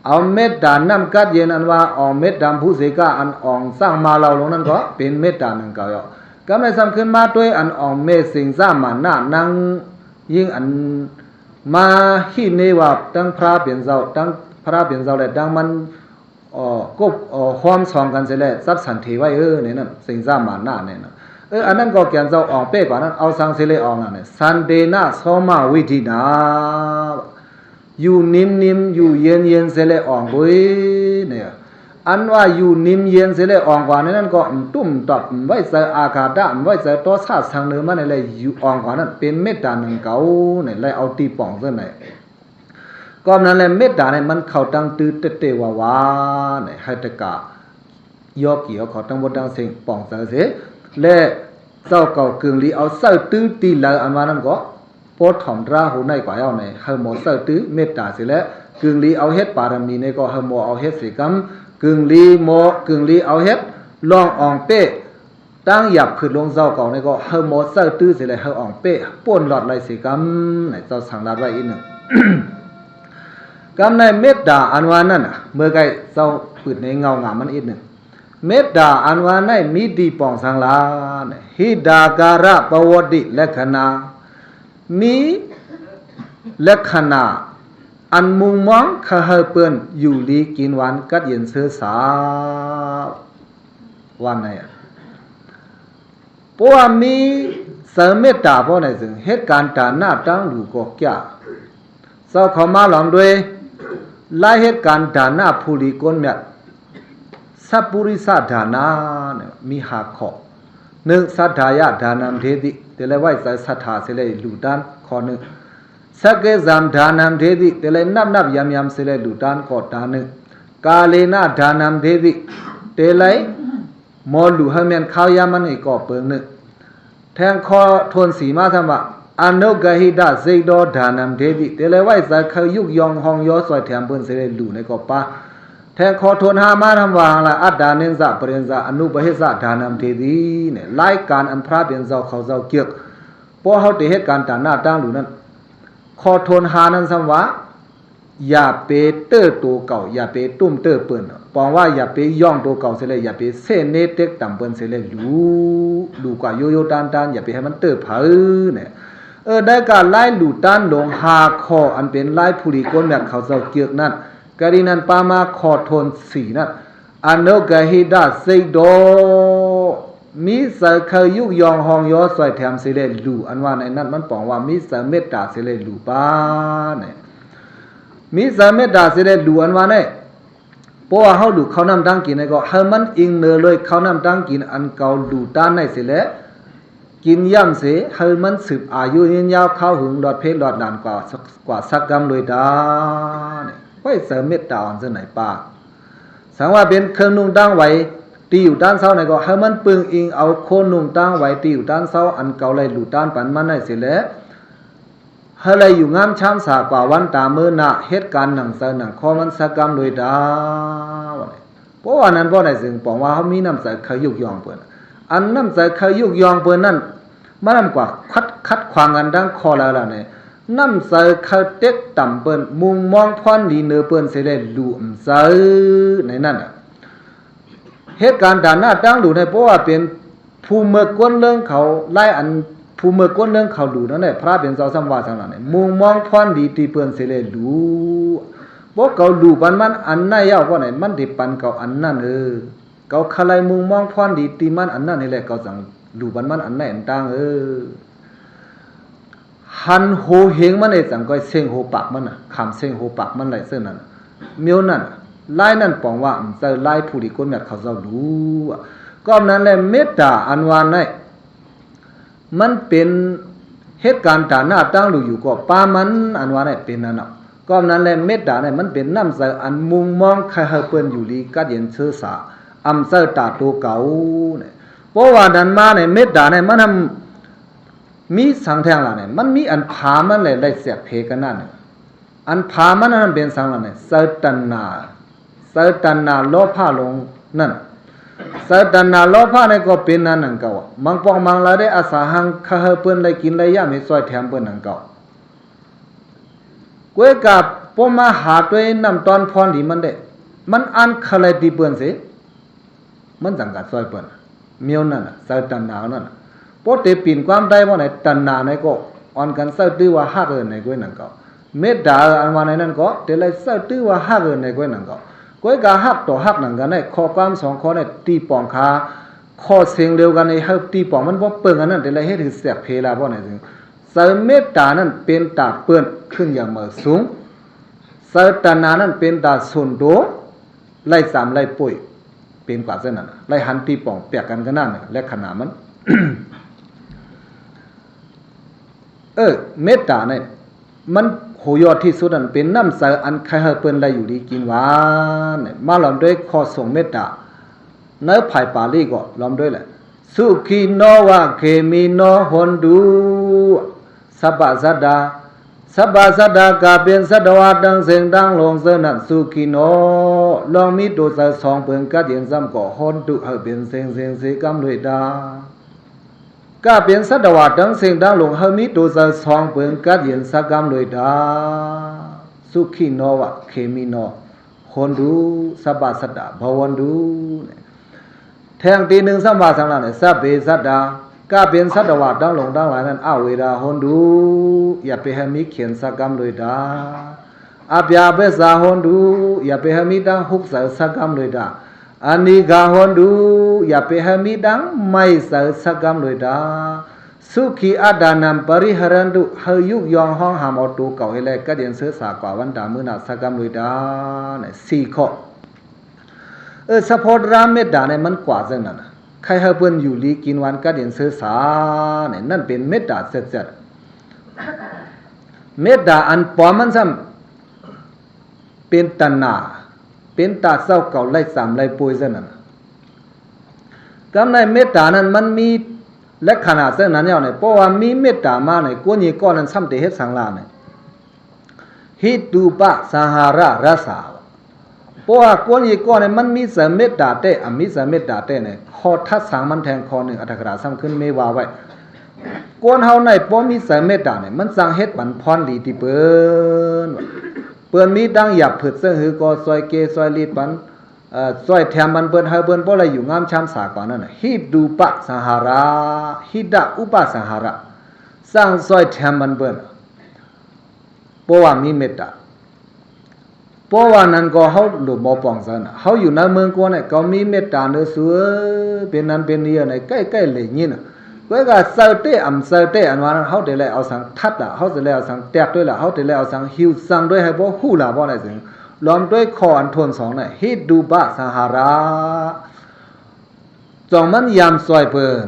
เอาเม็ดดาน้ำกัดเย็นอันว่าอ่องเม็ดดำผู้เสกาอันอ่องสร้างมาเราลงนั้นก็เป็นเม็ดดานังเก่ายะกำในสำคัญมาด้วยอันอ่องเมสิงซ่ามาหน้านังยิ่งอันมาหินเนวะตั้งพระเปลี่ยนเจ้าเลยดังมันก็ความสองกันเสร็จแล้วทรัพย์สันติไว้เนี่ยนั่นสิงซ่ามาหน้าเนี่ยนะอันนั้นก็แกนเจ้าอ่องเป้กว่านั้นเอาสังสิเลอ่องนั่นเนี่ยสันเดนะสมาวิธีนาอยู่นิ่มอยู่เย็นเสร็จแล้วอ่องบุ้ยเนี่ยอันว่าอยู่นิ่มเย็นเสร็จแล้วอ่องกว่านั้นก็ตุ้มตับไว้ใส่อากาศได้ไว้ใส่ตัวซาสังเนื้อมันอะไรอยู่อ่องกว่านั้นเป็นเมตตาหนึ่งเก่าเนี่ยเลยเอาตีป่องเส้นไหนก็นั้นแหละเมตตาเนี่ยมันเข้าตั้งตื้อเตวาวาเนี่ยให้ตะกะยอกี่เขาตั้งบทตั้งเสียงป่องเสียและเจ้าเก่ากึ่งลีเอาเสื้อตื้อตีเลยอันว่านั้นก็โพดถ่อมราหูในกว่าเอาเนี่ยเฮาหมอเสื้อตื้อเมตตาเสียแล้วกึ่งลีเอาเฮ็ดปารมีเนี่ยก็เฮาหมอเอาเฮ็ดสิกรรมกึ่งลีเอาเฮ็ดลองอ่องเป้ตั้งหยับขึ้นลงเจ้าเก่าเนี่ยก็เฮาหมอเสื้อตื้อเสียแล้วเฮาอ่องเป้ป่นหลอดไรสิกรรมเนี่ยเจ้าสั่งลาดไว้อีกหนึ่งกำในเมตตาอันวานั่นเมื่อไกเจ้าปืดในเงางามมันอีกหนึ่งเมตตาอันวาในมีดีปองสังลาฮิดาการะปวดิลักษณะมีลักษณะอันมุงมองขะเฮเปิ้นอยู่ลีกินหวานกัดเย็นเสือสาวันไหนเพราะว่ามีเสริมเมตตาเพราะไหนซึ่งเหตุการณ์ตาหน้าตั้งหลูก็แก่เจ้าเขามาหลอมด้วยไล่เหตุการณ์ดานาภูริกนเมียสัพปุริสดานาเนี่ยมีหาข้อหนึ่งสัทธายะดานามเทติเตเลไว้ใส่สัทธาเสเลยหลุดานข้อหนึ่งสักเกจามดานามเทติเตเลนับยำเสเลยหลุดานข้อดานหนึ่งกาเลนะดานามเทติเตเลมอลูฮเมียนข้าวยามันอีกก็เปิงหนึ่งแทงข้อทวนสีมาทำว่าอนุกหิดาเซโดดานัมเทติเตเลไว้ใส่ขยุกยองหองยอสวยแถมเปิ้นเสเลยหลู่ในก็ปาแทงคอทนหามาทำว่าละอัดดานินซะปรินซะอนุบหิสะดานัมเทติเนี่ยรายการอันพระเป็นเจ้าเขาเจ้าเกียกพอเฮาได้เหตุการณ์ตาหน้าตั้งหลู่นั้นคอทนหานั้นซ้ำว่าอย่าไปเตอตัวเก่าอย่าไปตุ้มเตอเปิ้นปองว่าอย่าไปย่องตัวเก่าเสเลยอย่าไปเสเนเต็กต่ำเปิ้นเสเลยหลู่กว่าโยโย่ตานอย่าไปให้มันเตอเผอเนี่ยได้การไล่หลุดด้านลงหาคออันเป็นไล่ผู้ดีก้นแบบเขาเจ้าเกียกนั่นกรีนันปามาคอทนสีนั่นอนุกหิดาเซโด มีเสเคยยุกยองหองยอสวยแถมสิเลยหลู่อันว่าในนั้นมันบอกว่ามีเสเมตตาสิเลยหลู่ป้าเนี่ยมีเสเมตตาสิเลยหลู่อันว่าเนี่ยเพราะว่าเฮาดูเขานำตั้งกินก็เฮามันอิงเนอเลยเขานำตั้งกินอันเก่าหลู่ต้านในสิเลยกินย่ำเสียเฮามันสืบอายุยืนยาวเข้าหึงหลอดเพชรหลอดนานกว่าสักกรรมเลยดาเนี่ยไว้เสเมตตาอันเสไหนป้าสังว่าเป็นเครื่องนุ่งตั้งไว้ตีอยู่ด้านเสาไหนก็ให้มันปึงอิงเอาโคนนุ่งตั้งไว้ตีอยู่ด้านเสาอันเก่าเลยหลุดด้านปันมันได้เสียแล้วให้เลยอยู่งามช้ำสากว่าวันตาเมื่อหน้าเหตุการณ์หนังเสหนังข้อมันสักกรรมโดยดาวเพราะว่านั้นเพราะไหนซึ่งบอกว่าเขามีน้ำใสเคยยุกยองเปิดอันน้ำใสเคยยุกยองเปิดนั่นมันน้ำกว่าคัดขวางกันดังคอแล้วล่ะเนี่ยน้ำใสเคยเต็กต่ำเปิดมุงมองพรดีเนื้อเปิดเสียเลยหลุมใสในนั่นเหตุการณ์ด่านหน้าตั้งหลูในเพราะว่าเป็นภูมิเมื่อก้นเรื่องเขาไล่อันภูมิเมื่อก้นเรื่องเขาหลูนั่นแหละพระเป็นเจ้าสัมวาสังหลังเนี่ยมุงมองพรดีตีเปื่อนเสเลยหลูเพราะเขาหลูปันมันอันไหนยาวก็ไหนมันติปันเขาอันนั่นเขาขลายมุงมองพรดีตีมันอันนั่นนี่แหละเขาสั่งหลูปันมันอันไหนอันตั้งหันโหเฮงมันไอ้สั่งก็เสียงโหปากมันคำเสียงโหปากมันไหลเส้นนั่นเมียวนั่นไล่นั่นปองว่าจะไล่ผู้ดีคนแบบเขาจะรู้ก็นั้นแหละเมตตาอันวานได้มันเป็นเหตุการณ์ฐานะตั้งอยู่ก็ป้ามันอันวานได้เป็นนั่นก็นั้นแหละเมตตาเนี่ยมันเป็นน้ำใสอันมุงมองใครเปิ้นอยู่ดีกัดเย็นเชื้อสาอำเสตาตัวเก่าเนี่ยเพราะว่านั้นมาเนี่ยเมตตาเนี่ยมันทำมีสังแทงละเนี่ยมันมีอันพามันเลยได้เสียเพกันนั่นอันพามันนั้นเป็นสังละเนี่ยเสตันนาเสตันนาโลภะลงนั่นเสตันนาโลภะนี่ก็เป็นนั่นนั่นเก่ามังปองมังละได้อาสาหังคาเฮเปิ้นได้กินได้ยามให้ซอยแถมเปิ้นนั่นเก่ากวยกับปอมาหาด้วยน้ำตอนพรดีมันได้มันอันคาเลยดีเปิ้นสิมันจังกัดซอยเปิ้นเมียวนั่นเสตันนานั่นพอเตปิ่นความได้บ่ไหนตันนาไหนก็อ่อนกันเสตื้อว่าฮักในกวยนั่นเก่าเมตตาอันว่าในนั้นก็เตเลยเสตื้อว่าฮักในกวยนั่นเก่าก้อยกาฮักต่อฮักหนังกันได้ข้อความสองข้อได้ตีปองคาข้อเสียงเดียวกันในเฮาตีปองมันบ่เปิ้งอันนั้นแต่ละเฮ็ดให้เสียเพลาบ่ไหนถึงเสเมตตานั้นเป็นตาเปิ้นขึ้นอย่างเมื่อสูงเสตนานั้นเป็นตาสุนโดไล่สามไล่ป่วยเป็นกว่าเส้นนั้นไล่หันตีปองเปียกกันกันนั่นและขนาดมัน เมตตาเนี่ยมันโหยอดที่สุดนั่นเป็นน้ำใสอันใครเฮเปิ้นได้อยู่ดีกินหวานเนี่ยมาล้อมด้วยข้อส่งเมตตาเนื้อภายปาลีก็ล้อมด้วยแหละสุขีโนวะเขมีโนหนดูสัพพสัตตากาเป็นสัตวะดังเสียงดังลงเสนันสุขีโนลองมีตัวใส่สองเปิ้นกัดเย็นซ้ำก็หนดูเฮเป็นเสียงสีกำเลยดาก็เป็นสัตวะดังเสียงดังลงเฮมีตัวจะสองเปิงกัดเย็นสักกำเลยดาสุขีโนวะเคมีโนหนดูสัพพสัตตาภวันดูแทงตีหนึ่งสัมมาสังลาเนี่ยสัพเพสัตตาก็เป็นสัตวะดังลงดังหลายนั้นอาเวดาหนดูอย่าไปให้มีเขียนสักกำเลยดาอาเปียเบสาหนดูอย่าไปให้มีดังหุกสักกำเลยดาอันนี้กาหนดูอย่าไปให้มีดังไม่เสสักกรรมเลยดาสุขีอาดานัมปริหารันดุเฮยุกยองห้องหามอตูเก่าให้แลก็เดียนเสือสากว่าวันดามือนาสักกรรมเลยดาเนี่ยสี่ข้อสะโพดรามเมตตาเนี่ยมันกว่าจังนั้นใครให้เพิ่นอยู่ลีกินวันก็เดียนเสือสาเนี่ยนั่นเป็นเมตตาเสร็จเมตตาอันปอมันซ้ำเป็นตัณหาเป็นตาเศร้าเก่าไล่สามไล่ป่วยซะนั่นกำในเมตตานั้นมันมีและขนาดเส้นนั้นเนี่ยเพราะว่ามีเมตตามาเนี่ยก้นยีก้อนนั้นซ้ำเตเฮ็ดสังลาเนี่ยฮิตุปะสหาระรัสสาเพราะว่าก้นยีก้อนเนี่ยมันมีเสเมตตาเตอมิเสเมตตาเตเนี่ยคอทัดสังมันแทงคอหนึ่งอัตถกราซ้ำขึ้นไม่ว่าไว้ก้นเฮาในเพราะมีเสเมตตาเนี่ยมันสั่งเฮ็ดบันพรดีที่เปิ้นเปิ้นมีดังหยับผึดเสื้อหือก็ซอยเกซอยลีดปันซอยแถมมันเปิ้นเฮาเปิ้นบ่อะไรอยู่งามชามสากว่านั่นน่ะฮิดูปะสหาระฮิดะอุปสหาระสร้างซอยแถมมันเปิ้นเพราะว่ามีเมตตา เพราะว่านั้นก็เขาหลุดบ่ปองซันเขาอยู่ในเมืองก็เนี่ยก็มีเมตตาเนื้อสัวเป็นนั้นเป็นนี่อะไรใกล้ๆเลยนี่น่ะก็ก็เซอเตอำเซอเตอันว่าเขาได้เลยเอาสังทัดล่ะเขาจะเลยเอาสังแตกด้วยล่ะเขาได้เลยเอาสังหิวสังด้วยให้บ่ฮู้ล่ะบ่ได้สิล้อมด้วยคออันทนสองน่ะฮิดูบะสหราจองมันยามซอยเพิ่น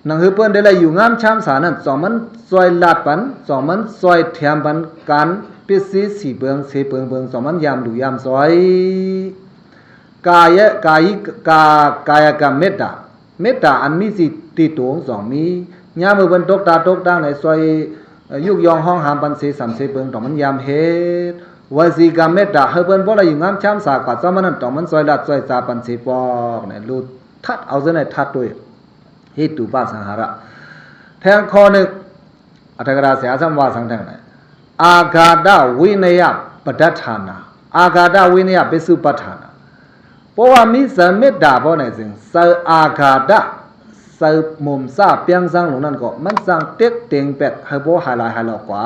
นังคือเพิ่นได้เลยอยู่งามชามสานั่นจองมันซอยลาดปันจองมันซอยแถมปันการปิสีสีเบิงเสเบิงเบิงจองมันยามดูยามซอยกายกรรมเมตตาอันมีสิติตวงสองมียามมือเพิ่นตกตาตกดังในซอยยุกยองห้องหามปันเสสามเสเบิงจองมันยามเฮ็ดวสีกรรมเมตตาเฮาเพิ่นบ่ได้อยู่งามชามสากว่าจองมันนั่นจองมันซอยลาดซอยจาปันเสปอกเนี่ยรูทัดเอาซะในทัดด้วยฮิตุปาสังหาระแทงคอนึกอัตถกราเสียสัมวาสังแทงไหนอากาดวินยปดัฏฐานาอากาดวินยปิสุปฐานาเพราะว่ามีสเมตตาบ่ไหนสิเสอากาดเสมุมซาเปียงสังหลงนั่นก็มันสังเต็กเต็งเป็ดให้บ่หายลายหายหลอกกว่า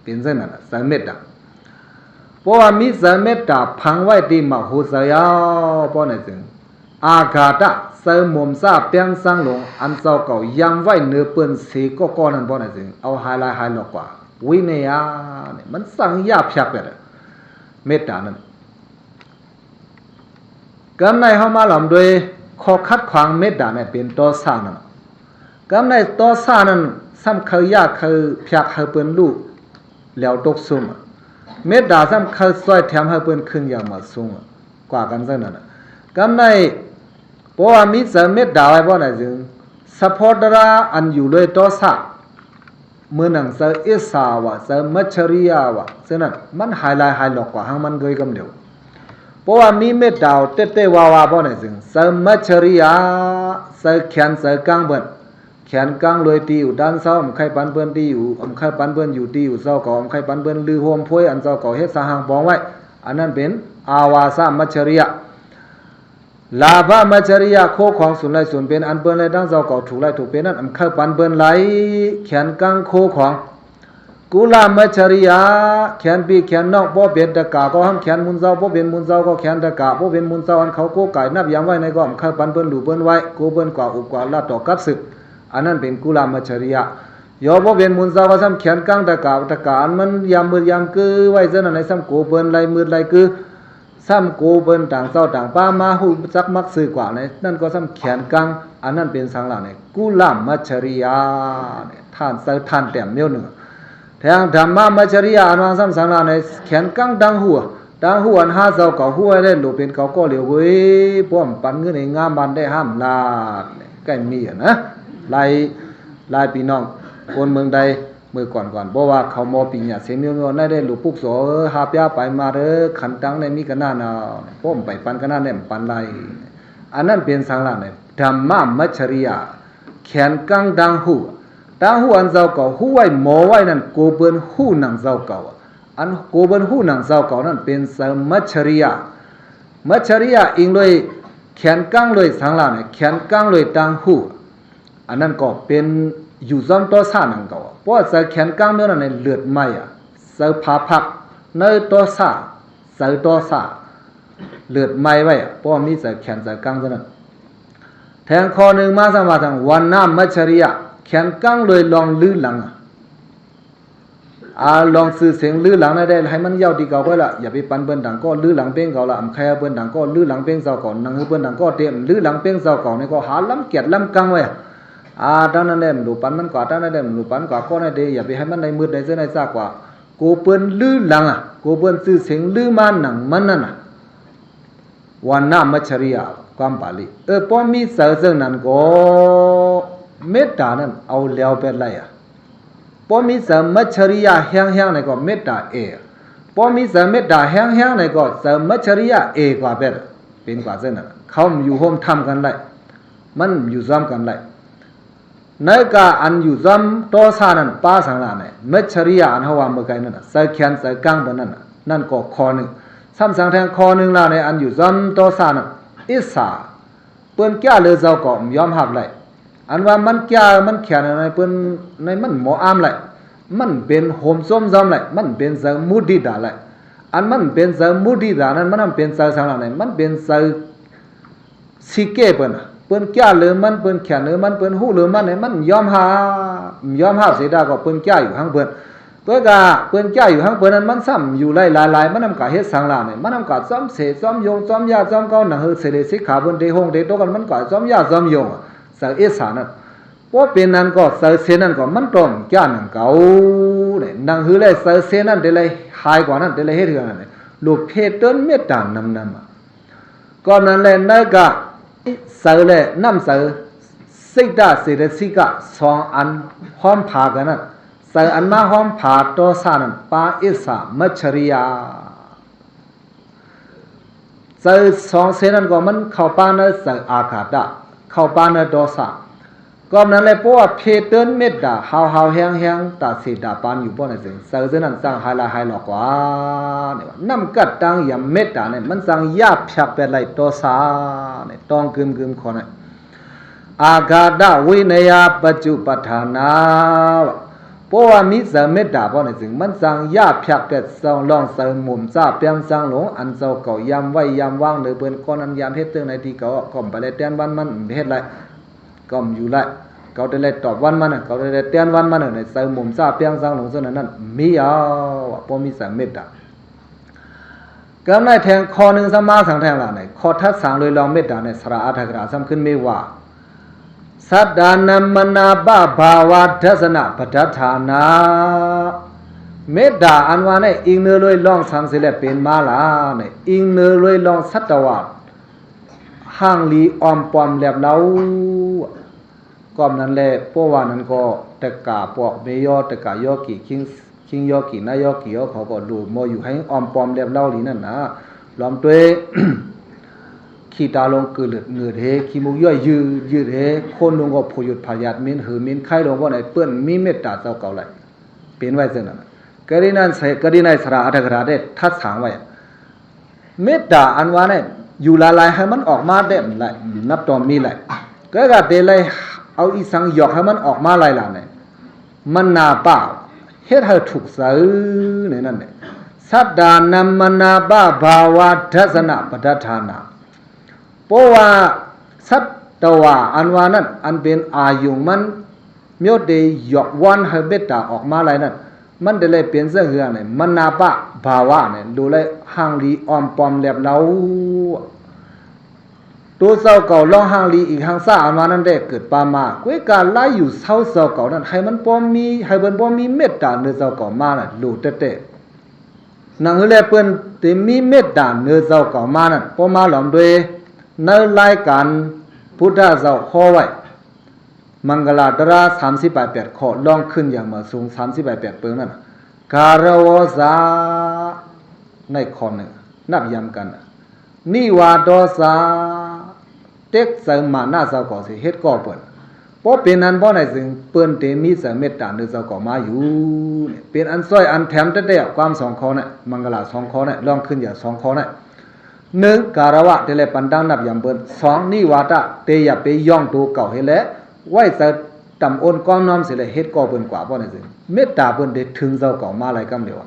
เป็นเช่นนั้นสเมตตาเพราะว่ามีสเมตตาพังไว้ที่มโหสยาวบ่ไหนสิอากาดเสมุมซาเปียงสังหลงอันเจ้าเก่ายังไว้เนื้อเปิ้นสีก็นั่นบ่ไหนสิเอาหายลายหายหลอกกว่าวินยเนี่ยมันสั่งยาพยักเป็ดเมตตานั้นกำในเฮามาหลอมโดยขอคัดขวางเมตตาเนี่ยเป็นตัวสร้างนั่นกำในตัวสร้างนั้นซ้ำเคยยากเคยพยักให้เปิ้นลูกแล้วตกซุ่มเมตตาซ้ำเคยซอยแถมให้เปิ้นขึ้นอย่างมาสูงกว่ากันซะนั่นกำในเพราะว่ามีเสเมตตาไว้บ่ได้จึงสะพอดราอันอยู่เลยตัวสร้างเมื่อนังเสอิสาวะเสมัชริยาวะฉะนั้นมันหายลายหายหลอกกว่าหังมันเคยกำเดียวเพราะว่ามีเมตตาเตวาวาบ่ได้จึงเสมัชริยาเสแขนเสกังเบิ่นแขนกังเลยตีอยู่ด้านเซ้าใครปันเบิ่นตีอยู่ใครปันเบิ่นอยู่ตีอยู่เซ้าก็ใครปันเบิ่นลือโฮมพวยอันเซ้าก็เฮ็ดสหังบองไว้อันนั้นเป็นอาวาสมัชริยาลาภมัจริยาโคของสุนไลสุนเป็นอันเบิ้นไลดังเจ้าเก่าถูกไลถูกเป็นนั้นอันเข้าปันเบิ้นไลแขนกังโคของกุลามัจริยาแขนปีแขนนอกบ่เป็นตะกาก็ห้ามแขนมุนเจ้าบ่เป็นมุนเจ้าก็แขนตะกาบ่เป็นมุนเจ้าอันเขาโคไก่นับยามไว้ในก็เข้าปันเบิ้นหลู่เบิ้นไว้โกเบิ้นกว่าอุบกว่าลาต่อกับศึกอันนั้นเป็นกุลามัจริยายอบ่เป็นมุนเจ้าก็ซ้ำแขนกังตะกาอันมันยามมือยามกือไว้ซั่นในซ้ำโกเบิ้นไลมือไลคือซ้ำโกเบิ้นต่างเศร้าต่างป้ามาหูจักมักซื้อกว่าในนั่นก็ซ้ำแขนกังอันนั้นเป็นสังหลังในกุลามัจริยาเนี่ยท่านเสท่านแต้มเดียวหนึ่งแทงธรรมะมัจริยาอันว่าซ้ำสังหลังในแขนกังดังหัวอันหาเจ้าเก่าหัวได้หลุเป็นเก่าก็เหลียวเว้ยป้อมปันเงินในงามบันได้ห้ามลาดใกล้มีนะลายพี่น้องคนเมืองใดเมื่อก่อนเพราะว่าเขามอปีเนี่ยเสียงเมียวได้หลุปุกโสหาบยาไปมาเด้อขันตังในมีกันหน้านาป้อมไปปันกันหน้าเนี่ยปันไรอันนั้นเป็นสังหลังเนี่ยธรรมะมัจฉริยาแขนกังดังหูอันเจ้าเก่าหูไว้หมอไว้นั่นโกเบิ้นหูหนังเจ้าเก่าอันโกเบิ้นหูหนังเจ้าเก่านั่นเป็นสมัจฉริยาอิงเลยแขนกังเลยสังหลังเนี่ยแขนกังเลยดังหูอันนั้นก็เป็นอยู่ซ้ำตัวซ่านังเก่าเพราะใส่แขนกลางเมื่อนั้นเลือดไหมใส่ผ้าพักเนื้อตัวซ่าใส่ตัวซ่าเลือดไหมไว้เพราะมีใส่แขนใส่กลางเท่านั้นแทงคอหนึ่งมาสมาทางวันน้ำมัจฉริยะแขนกลางเลยลองลื้อหลังลองซื้อเสียงลื้อหลังได้ให้มันยาวดีเก่าไปละอย่าไปปันเบิ้นดังก็ลื้อหลังเป้งเก่าละใครเบิ้นดังก็ลื้อหลังเป้งเจ้าก่อนนังเบิ้นดังก็เตรียมลื้อหลังเป้งเจ้าก่อนนี่ก็หาล้ำเกียดล้ำกังไว้ดังนั้นเนี่ยหลูปันมันกว่าดังนั้นเนี่ยหลูปันกว่าก็ได้อย่าไปให้มันในมืดในเส้นในซากกว่ากูเปิ้นลื้อหลังกูเปิ้นซื้อเสียงลื้อมาหนังมันนั่นวันน้ำมัจฉริยาความบาลีพอมีเสือนั้นก็เมตตานั้นเอาแล้วเป็นไรพอมีเสือมัจฉริยาแห้งๆในก็เมตตาพอมีเสือเมตตาแห้งๆในก็เสือมัจฉริยากว่าเป็นกว่าเส้นนั้นเขาอยู่โฮมทำกันไรมันอยู่ซ้ำกันไรในการอันอยู่ซ้ำตัวสานันป้าสังลาเนี่ยมัจฉริยาอันหัวเมื่อไงนั่นใส่แขนใส่กังบนนั่นก็คอหนึ่งซ้ำสังแทงคอหนึ่งละในอันอยู่ซ้ำตัวสานันอิสาเปิ้นแก่เลยเจ้าก็ยอมหับเลยอันว่ามันแก่มันแขนในเปิ้นในมันหมออามเลยมันเป็นโหมส้มซ้ำเลยมันเป็นเสมุดิดาเลย อันมันเป็นเสมุติดานั้นมันเป็นเสสังหลังไหนมันเป็นเสสิเกเปิ้นเปิ้นแก่เลยมันเปิ้นแขนเลยมันเปิ้นหูเลยมันเนี่ยมันยอมหเสียดาก็เปิ้นแก่อยู่ข้างเปิ้นตัวกะเปิ้นแก่อยู่ข้างเปิ้นนั้นมันซ้ำอยู่หลายๆมันนำกะเฮ็ดสังหลังเนี่ยมันนำกะซ้อมเสซ้อมยงซ้อมยาซ้อมเก้าหนังเฮเสเลสิขาเปิ้นเดฮงเดโตกันมันกะซ้อมยาซ้อมยงเสเอสานั่นพอเป็นนั้นก็เสเสนั้นก็มันต้องแก่นังเก่าเนี่ยนังฮือเลยเสเสนั้นเดเลยหายกว่านั้นเดเลยเฮ็ดกันเนี่ยลูกเพเติ้นเมตตานำก็นั้นแหละนกะเสเลยน้ำเสစိတ်ဓာတ်စေတသိကဆောင်းအန်ဟောဖာကနเสอันมาหอมผาโตสานันปาอิสามัชริยาเสสองเสนั้นก็มันเข้าปานเสอาคาดะเข้าปานโตสาก็นั้นเลยเพราะว่าเพเตินเมตตาหาวแห้งตาสีดาปานอยู่บ่นั่นเสเสนั้นสั่งหายหลอกกว่าเนี่ยนำกัดตังยามเมตตาเนี่ยมันสั่งยาบฉับไปไล่โตสาเนี่ยต้องกึมขอเนี่ยอาคาดะวินัยปัจจุปทานาเพราะว่ามีเสเมตตาบ่นั่นสิมันสั่งยาบฉับแต่สองลองเสมุมซาเปียงสังหลงอันเจ้าเก่ายามไว้ยามว่างเลยเปิ้นก่อนอันยามเฮ็ดตึงในที่เก่าก็ไปเลยแตนวันมันเฮ็ดไรก็อยู่ไรเขาได้เลยตอบวันมันเขาได้เลยเตือนวันมันในเสมุมซาเปียงสังหลงส่วนนั้นมีเอาพอมีเสเมตตาก็ในแทงคอนึงสมาสังแทงละไหนคอทัดสังเลยลองเมตตาในสระอัฏฐกราซ้ำขึ้นไม่ว่าสัตตานัมมนาบะภาวะทัศนะปทัฏฐานาเมตตาอันว่าเนี่ยอิงเนรวยลองสังสิเลเป็นมาลาเนี่ยอิงเนรวยลองสัตวะห่างลีออมปอมแลบเล้าก็นั้นแหละเพราะว่านั้นก็ตะกาปอกเมยอตะกายอกี่คิงยอกี่นายอกี่ยอเขาก็ดูมออยู่ให้ออมปอมแลบเล้าลีนั่นนะล้อมตัวขีตาลงเกิดเงือดเฮขีมุกย่อยยืดเฮคนลงก็ผู้หยุดพยาธิมินหือมินไข้ลงว่าไหนเปื้อนมีเมตตาเจ้าเก่าไหลเป็นไว้เส้นนั้นกรณีนั้นใส่กรณีในสระอัฏฐกราได้ทัดสางไว้เมตตาอันว่าเนี่ยอยู่ละลายให้มันออกมาได้ไหลนับตอนมีไหลก็กะเตเลยเอาอีสังหยอกให้มันออกมาไหลล่ะเนี่ยมันนาป่าเฮ็ดให้ถูกซื้อเนี่ยนั่นเนี่ยสัตตานัมมนาบะภาวะทัศนะปทัฏฐานาเพราะว่าสัตตวะอันว่านั้นอันเป็นอายุมันเมียวเดยกวันให้เมตตาออกมาไหลนั่นมันได้เลยเป็นเสื้อเหือเนี่ยมันนาปะภาวะเนี่ยดูเลยห่างลีออมปอมแลบเล้าตัวเศร้าเก่าลองห่างลีอีกห่างซ่าอันว่านั้นได้เกิดปามากุ้ยการไล่อยู่เศร้าเก่านั้นให้มันป้อมมีให้เปิ้นป้อมมีเมตตาเนื้อเศร้าเก่ามาน่ะรู้เตะๆนังเลยเปิ้นได้มีเมตตาเนื้อเศร้าเก่ามานั่นป้อมมาหลอมด้วยในรายการพุทธเจ้าขอไว้มังกลาตรา38ขอลองขึ้นอย่างมาสูง38เปิงนั่นการวสาในข้อหนึ่งนับย้ำกันนิวาโดสาเต็กเสมาหน้าเจ้าก่อสิเฮ็ดก่อเปิ้นเพราะเป็นนั้นเพราะไหนซึ่งเปิ้นเตมีเสเมตตาเนื้อเจ้าก่อมาอยู่เป็นอันซ้อยอันแถมเตะๆความ2ข้อน่ะมังกลา2ข้อน่ะลองขึ้นอย่าง2ข้อน่ะ1การวะเตเลปันดังนับยามเปิ้น2นิวาตะเตยะเปย่องตัวเก่าให้แล้วไว้จะตำอ้นก้อมน้อมสิเลยเฮ็ดก่อเปิ้นกว่าบ่นั่นสิเมตตาเปิ้นได้ถึงเจ้าเก่ามาหลายกำเดียว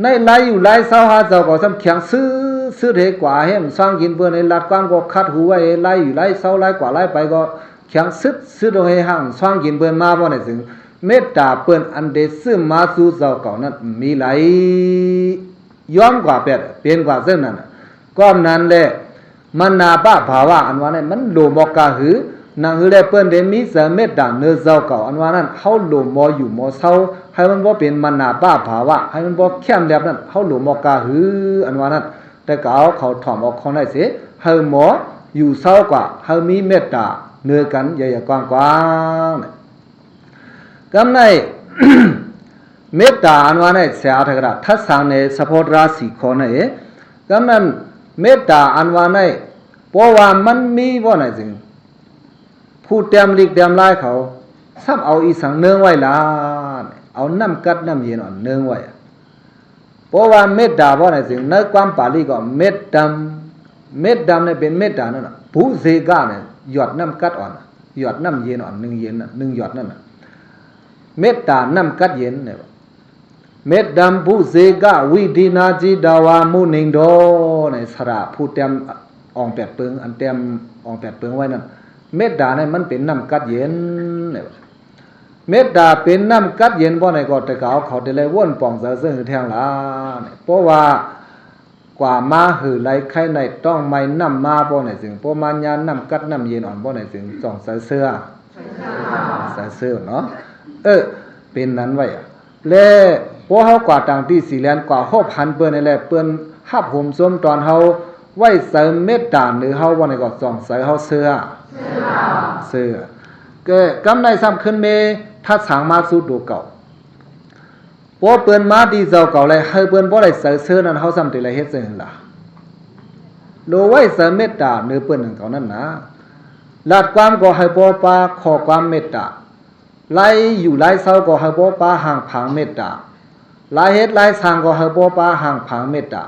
ในหลายอยู่หลายเศร้าหาเจ้าเก่าซ้ำแข็งซื้อเทกว่าให้มันสร้างกินเปิ้นให้ลัดกว้างก็คัดหูไว้หลายอยู่หลายเศร้าหลายกว่าหลายไปก็แข็งซื้อตรงให้ห่างสร้างกินเปิ้นมาบ่นั่นสิเมตตาเปิ้นอันเดซื้อมาสู่เจ้าเก่านั้นมีหลายย้อมกว่าเป็ดเป็นกว่าซึ่งนั่นก็นั้นแหละมันนาปะภาวะอันว่าเนี่ยมันโลมกะหือนางหือได้เปิ้นได้มีเสเมตตาเนื้อเจ้าเก่าอันว่านั้นเฮาโลมอยู่มอเซาให้มันบ่เป็นมันนาปะภาวะให้มันบ่เข้มแบบนั้นเฮาโลมกะหืออันว่านั้นแต่ก็เอาเขาถ่อมออกของได้สิเฮาหมออยู่เซากว่าเฮามีเมตตาเนื้อกันใหญ่ๆกว้างๆกำใน เมตตาอันว่าเนี่ยเสียอัตถกราทัศสังในสะโพธราศีข้อนั้นกำนั้นเมตตาอันว่าในเพราะว่ามันมีบ่ไหนสิผู้เตรียมลิกเตรียมลายเขาซ้ำเอาอีสังเนืองไว้ล่ะเอาน้ำกัดน้ำเย็นอ่อนเนืองไว้เพราะว่าเมตตาบ่ไหนสิในความปาลีก็เมตตำเนี่ยเป็นเมตตานั่นน่ะผู้เสกะเนี่ยหยอดน้ำกัดอ่อนหยอดน้ำเย็นอ่อน1เย็นน่ะ1หยอดนั่นน่ะเมตตาน้ำกัดเย็นเนี่ย เม็ดดำผู้เสกะวิธีนาจิดาวามุนิงโดในสระผู้เต็มอองแปดเปิงอันเต็มอองแปดเปิงไว้นั่นเม็ดดาเนี่ยมันเป็นน้ำกัดเย็นเม็ดดาเป็นน้ำกัดเย็นบ่ในก็แต่เขาได้เลยว่นป่องเสือซึ่งแทงละเพราะว่ากว่ามาหือไรใครในต้องไม่น้ำมาบ่ในสิ่งเพราะมันยาน้ำกัดน้ำเย็นอ่อนบ่ในสิ่งส่องใส่เสื้อเนาะเป็นนั้นไว้และพวกเขากว่าต่างที่สีแลนกว่า6,000เปิ้นนี่แหละเปิ้นหับห่มส้มตอนเฮาไว้เสริมเม็ดตาลหรือเฮาบ่ในก็ส่องใส่เฮาเสื้อก็กำในซ้ำขึ้นเมถ้าสางมาสู่ตัวเก่าพอเปิ้นมาดีเจ้าเก่าเลยให้เปิ้นบ่ได้ใส่เสื้อนั้นเฮาซ้ำติเลยเฮ็ดจังล่ะโลไว้เสริมเม็ดตาเนื้อเปิ้นของเขานั่นนะลาดความก็ให้บ่ปาขอความเมตตาไล่อยู่ไล่เศร้าก็ให้บ่ปาห่างผางเมตตาไล่เฮ็ดไล่สร้างก็ให้บ่ปาห่างผางเมตตา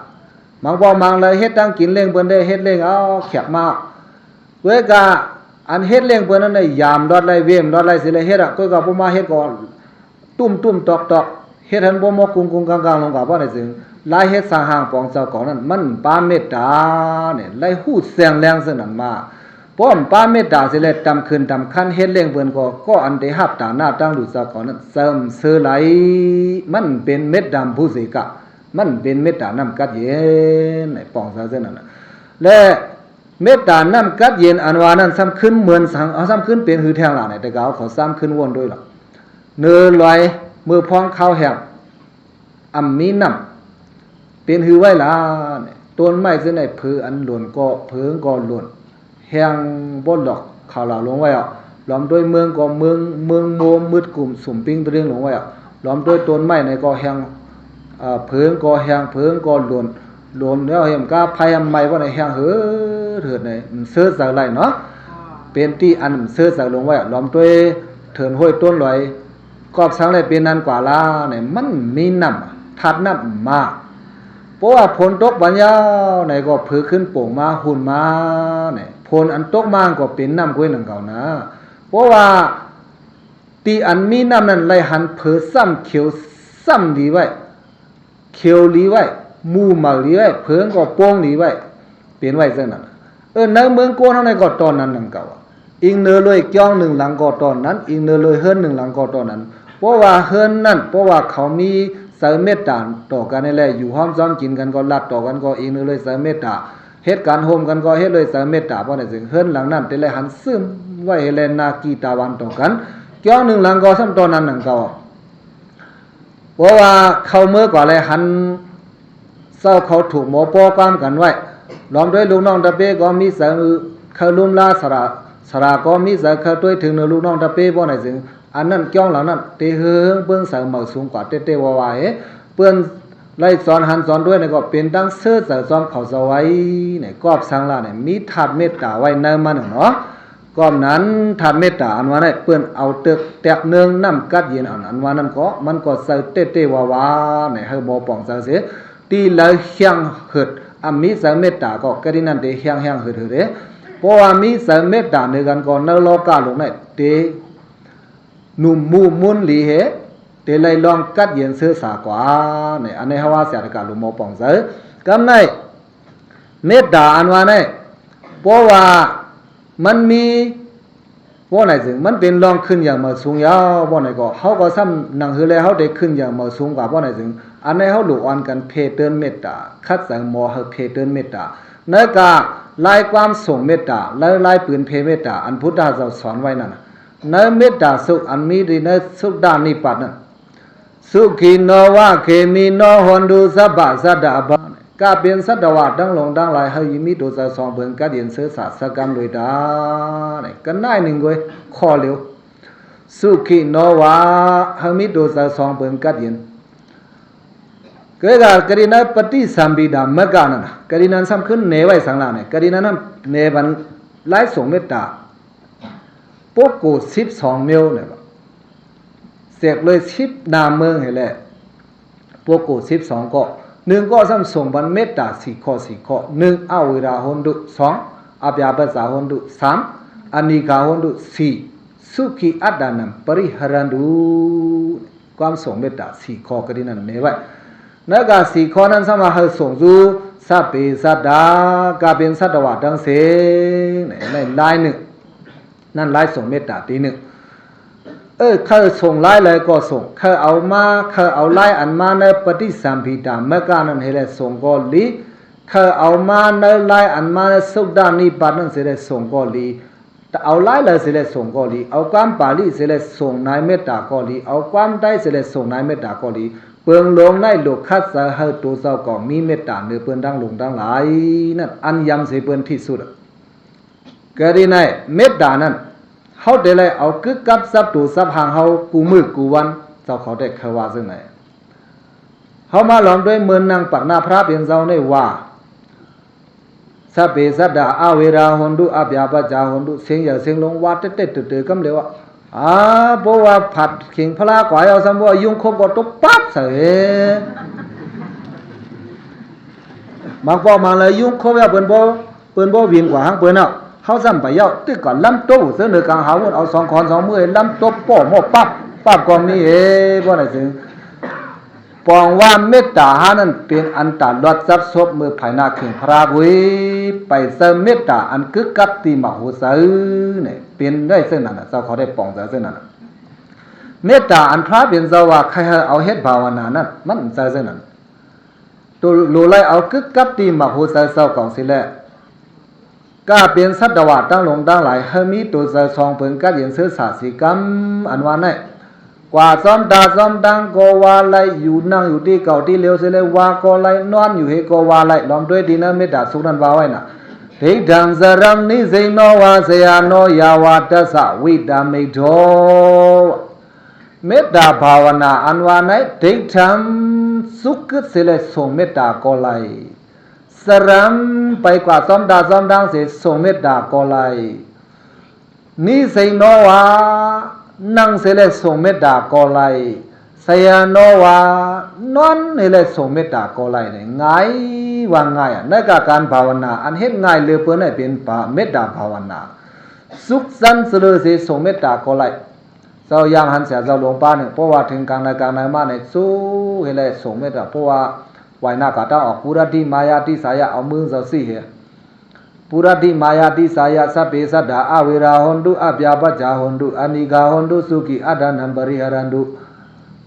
มังบ่มังเลยเฮ็ดตั้งกินเลี้ยงเปิ้นได้เฮ็ดเลี้ยงเอาแขกมาเว้ยกะอันเฮ็ดเลี้ยงเปิ้นนั้นได้ยามดอดไล่เวมดอดไล่สิเลยเฮ็ดอ่ะก็บ่มาเฮ็ดก็ตุ้มตอกเฮ็ดหันบ่มอกุงกางๆลงก็บ่ได้ซึ่งไล่เฮ็ดสร้างห่างปองเจ้าก่อนนั้นมันปาเมตตาเนี่ยไล่ฮู้แสงแรงซึ่งนั้นมาป้อมปาเมตตาสิเลยตำคืนตำคันเฮ็ดเลี้ยงเปิ้นก็อันได้รับตาหน้าตั้งดูซะก่อนนั้นเสริมเสือไหลมันเป็นเม็ดดำผู้สิกะมันเป็นเมตตาน้ำกัดเย็นไอ้ปองซะซึ่งนั้นและเมตตาน้ำกัดเย็นอันว่านั้นซ้ำขึ้นเหมือนสังเอาซ้ำขึ้นเป็นหือแทงล่ะเนี่ยแต่ก็เอาเขาซ้ำขึ้นวนด้วยล่ะเนื้อลอยมือพองข้าวแห้งมีน้ำเป็นหือไว้ล่ะเนี่ยต้นไม้ซึ่งในผืออันหล่นก็เพิงก็หล่นแห้งบ่ดอกข้าวเหล่าลงไว้อ่ะล้อมด้วยเมืองก็เมืองโมมืดกลุ่มสุ่มปิ้งตะเรื่องลงไว้อ่ะล้อมด้วยต้นไม้ในก็แห้งเพิงก็แห้งเพิงก็หล่นแล้วเห็นกาไผใหม่ว่าในแห้งเถิดในเสื้อใส่ไหลเนาะเป็นที่อันเสื้อใส่ลงไว้ล้อมด้วยเถินห้วยต้นลอยกอบสังเลยเป็นนั้นกว่าล่ะเนี่ยมันมีน้ำทัดน้ำมาเพราะว่าฝนตกบัดยาวไหนก็ผือขึ้นโป่งมาหุ่นมาเนี่ยฝนอันตกมาก็เป็นน้ำกล้วยหนึ่งเก่านะเพราะว่าตีอันมีน้ำนั้นไหลหันเผือซ้ำเขียวซ้ำดีไว้เขียวลีไว้มูหมากลีไว้เพิงก็โป้งลีไว้เป็นไว้จังนั้นในเมืองโกนเฮาในก็ตอนนั้นนั่นเก่าอิงเนอเลยจ้องหนึ่งหลังก็ตอนนั้นอิงเนอเลยเฮิรนหนึ่งหลังก็ตอนนั้นเพราะว่าเฮิรนนั่นเพราะว่าเขามีเสริมเมตตาต่อกันนี่แหละอยู่ห้อมซ้อมกินกันก็ลัดต่อกันก็อิงเนอเลยเสริมเมตตาเฮ็ดการโฮมกันก็เฮ็ดเลยเสริมเมตตาเพราะนั่นจึงเฮิรนหลังนั้นแต่เลยหันซึมไว้ให้แลนากีตาวันต่อกันจ้องหนึ่งหลังก็ซ้ำตอนนั้นนั่นเก่าเพราะว่าเขาเมื่อกว่าเลยหันเศร้าเขาถูกหมอปอความกันไว้ล้อมด้วยลูกน้องตะเป้ก็มีเสือเขาลุ่มลาสระก็มีเสือเขาด้วยถึงเนื้อลูกน้องตะเป้บ่ไหนซึ่งอันนั้นเกี่ยวเหล่านั้นเตเฮืองเบื้องเสือเหมาสูงกว่าเตวาวายเปื้อนไล่สอนหันสอนด้วยเนี่ยก็เป็นตั้งเสื้อเสือซ้อมเขาสไว้เนี่ยกอบสังละเนี่ยมีถาดเมตตาไว้เนิ่มมันเนาะก้อมนั้นถาดเมตตาอันว่าเนี่ยเปื้อนเอาเตกแตกเนืองน้ำกัดเย็นอันว่านั้นก็มันก็เสือเตวาวาเนี่ยให้บ่ป่องเสือเสียตีเลยเฮียงเหิดมีเสริมเมตตาก็กระดินันเดเฮียงเหิดเด้เพราะว่ามีเสริมเมตตาในกันก็นโลกาลงเนี่ยเตนุ่มมูมุนหลีเหเตเลยลองกัดเย็นเสื้อสากว่าเนี่ยอันนี้ฮาวาเสียกาลุมอปองเสือกำในเมตตาอันว่าเนี่ยเพราะว่ามันมีเพราะไหนสิมันเป็นลองขึ้นอย่างมาสูงยาวเพราะไหนก็เขาก็ซ้ำนังหือเลยเขาได้ขึ้นอย่างมาสูงกว่าเพราะไหนสิอันนี้เขาหลุดอ่อนกันเพเตือนเมตตาคัดใส่หมอเขาเพเตือนเมตตาเนื้อกาลายความส่งเมตตาแล้วลายปืนเพเมตตาอันพุทธเจ้าสอนไว้นั่นเนื้อเมตตาสุขอันมีดีเนื้อสุขด้านนิพพานนั่นสุขีโนวะเคมีโนหอนดูสัพพะสัตตะบากาเป็นสัตวะดังลงดังลายเฮยมีตัวจะสองเบิ่งกัดเย็นเสือสาสกรรมเลยดาเนี่ยกันได้หนึ่งก้อยข้อเร็วสุขีโนวะเฮยมีตัวจะสองเบิ่งกัดเย็นเกิดกรีนันปฏิสัมบิดามกานันกรีนันซ้ำขึ้นเนไว้สังลาเนี่ยกรีนันนั้นเนบันไล่ส่งเมตตาปกกู12 เมลเนี่ยเสกเลย10 นามเมืองให้แหละปกกู12ก็1ก็ซ้ำส่งบันเมตตา4 ข้อ1อเวราหนดุ2อภยาปัสสาหนดุ3อนิกาหนดุ4สุขีอัตตานัมปริหรันดุ ความส่งเมตตาสี่ข้อก็ดีนั่นเนี่ยไว้นักการสี่ข้อนั้นสามารถให้ส่งสู่สัพเพสัตตากาเป็นสัตวะดังเสเนี่ยในลายหนึ่งนั่นลายส่งเมตตาตีหนึ่งเขาส่งลายเลยก็ส่งเขาเอาลายอันมาในปฏิสัมพิธาเมื่อการนั้นให้เลยส่งก็ลีเขาเอามาในลายอันมาในสุดานิพพานนั้นเสเลยส่งก็ลีแต่เอาลายเลยเสเลยส่งก็ลีเอาความปาลีเสเลยส่งนายเมตตาก็ลีเอาความได้เสเลยส่งนายเมตตาก็ลีเปิงลงในโลกคัดสะให้ตัวเจ้าก็มีเมตตาเนื้อเปิ้นดังลงดังหลายนั่นอันยำเสเปิ้นที่สุดก็ดีในเมตตานั้นเขาได้เลยเอากึกกับซับตัวซับหางเขากูมือกูวันเจ้าเขาได้ขว่าซึ่งไหนเขามาหลอมด้วยเมืองนางปักหน้าพระเพียงเจ้าในว่าสัพเพสัตตาอาเวราหนดุอัพยาปัจจาหนดุเสียงอย่าเสียงลงว่าเต็ดๆตื่นๆกำเลยว่าเพราะว่าผัดเข่งพระกว่าเอาสมว่ายุ่งคบก็ตบปั๊บเสยบางพอมาเลยยุ่งคบเอาเปิ้นบ่วินกว่าหางเปิ้นเอาเขาซ้ำไปเยาตึกก่อนลำโตเสนอกลางหาวนเอาสองคอนสองมือลำโตป้อหม้อปั๊บก็มีบ่ได้ถึงปองว่าเมตตาหานั้นเป็นอันตลอดซับซบมือภายหน้าเข่งพระบุยไปเสริมเมตตาอันกึกกับตีมโหสถเนี่ยเป็นได้ซึ่งนั้นเจ้าเขาได้ปองซึ่งนั้นเมตตาอันพระเป็นเจ้าว่าใครเอาเฮ็ดภาวนานั้นมันใจซึ่งนั้นตัวรู้ไล่เอากึกกับตีมโหสถเจ้าของสิแลก็เป็นสัตวะตั้งลงตั้งหลายให้มีตัวใจซองเพิ่นกัดเย็นเสือศาสิกรรมอันว่าไหนกว่าซ้อมดาซ้อมดังก็ว่าไล่อยู่นั่งอยู่ที่เก่าที่เร็วเสียเลยว่าก็ไล่นอนอยู่ให้ก็ว่าไล่ล้อมด้วยดินเมตตาสุขนั้นว่าไว้น่ะเถิดังสรัมนิสิโนวาเสียโนยาวาตัสสะวิดามิโตเมตตาภาวนาอันว่าไหนเถิดังสุขเสียเลยส่งเมตตาก็ไล่สรัมไปกว่าซ้อมดาซ้อมดังเสียส่งเมตตาก็ไล่นิสิโนวานั่งเสเลยส่งเมตตาก็ไล่สยานโนวานอนนี่เลยส่งเมตตาก็ไล่เนี่ยง่ายว่าง่ายในการภาวนาอันเฮ็ดง่ายเหลือเพิ่นให้เป็นเมตตาภาวนาสุขสันต์สุขสิส่งเมตตาก็ไล่เจ้าอย่างหันเสียเจ้าหลวงป้าเนี่ยเพราะว่าถึงกลางในมาเนี่ยสู้ให้เลยส่งเมตตาเพราะว่าไว้หน้ากาตาออกปุระทิมายาทิสายะเอามือเจ้าสิเฮปุระทิมายาทิสายะสัพเพสัตตาอเวราหนตุอัพยาปัจจาหนตุอนิกาหนตุสุขิอัดานัมปริหารันตุ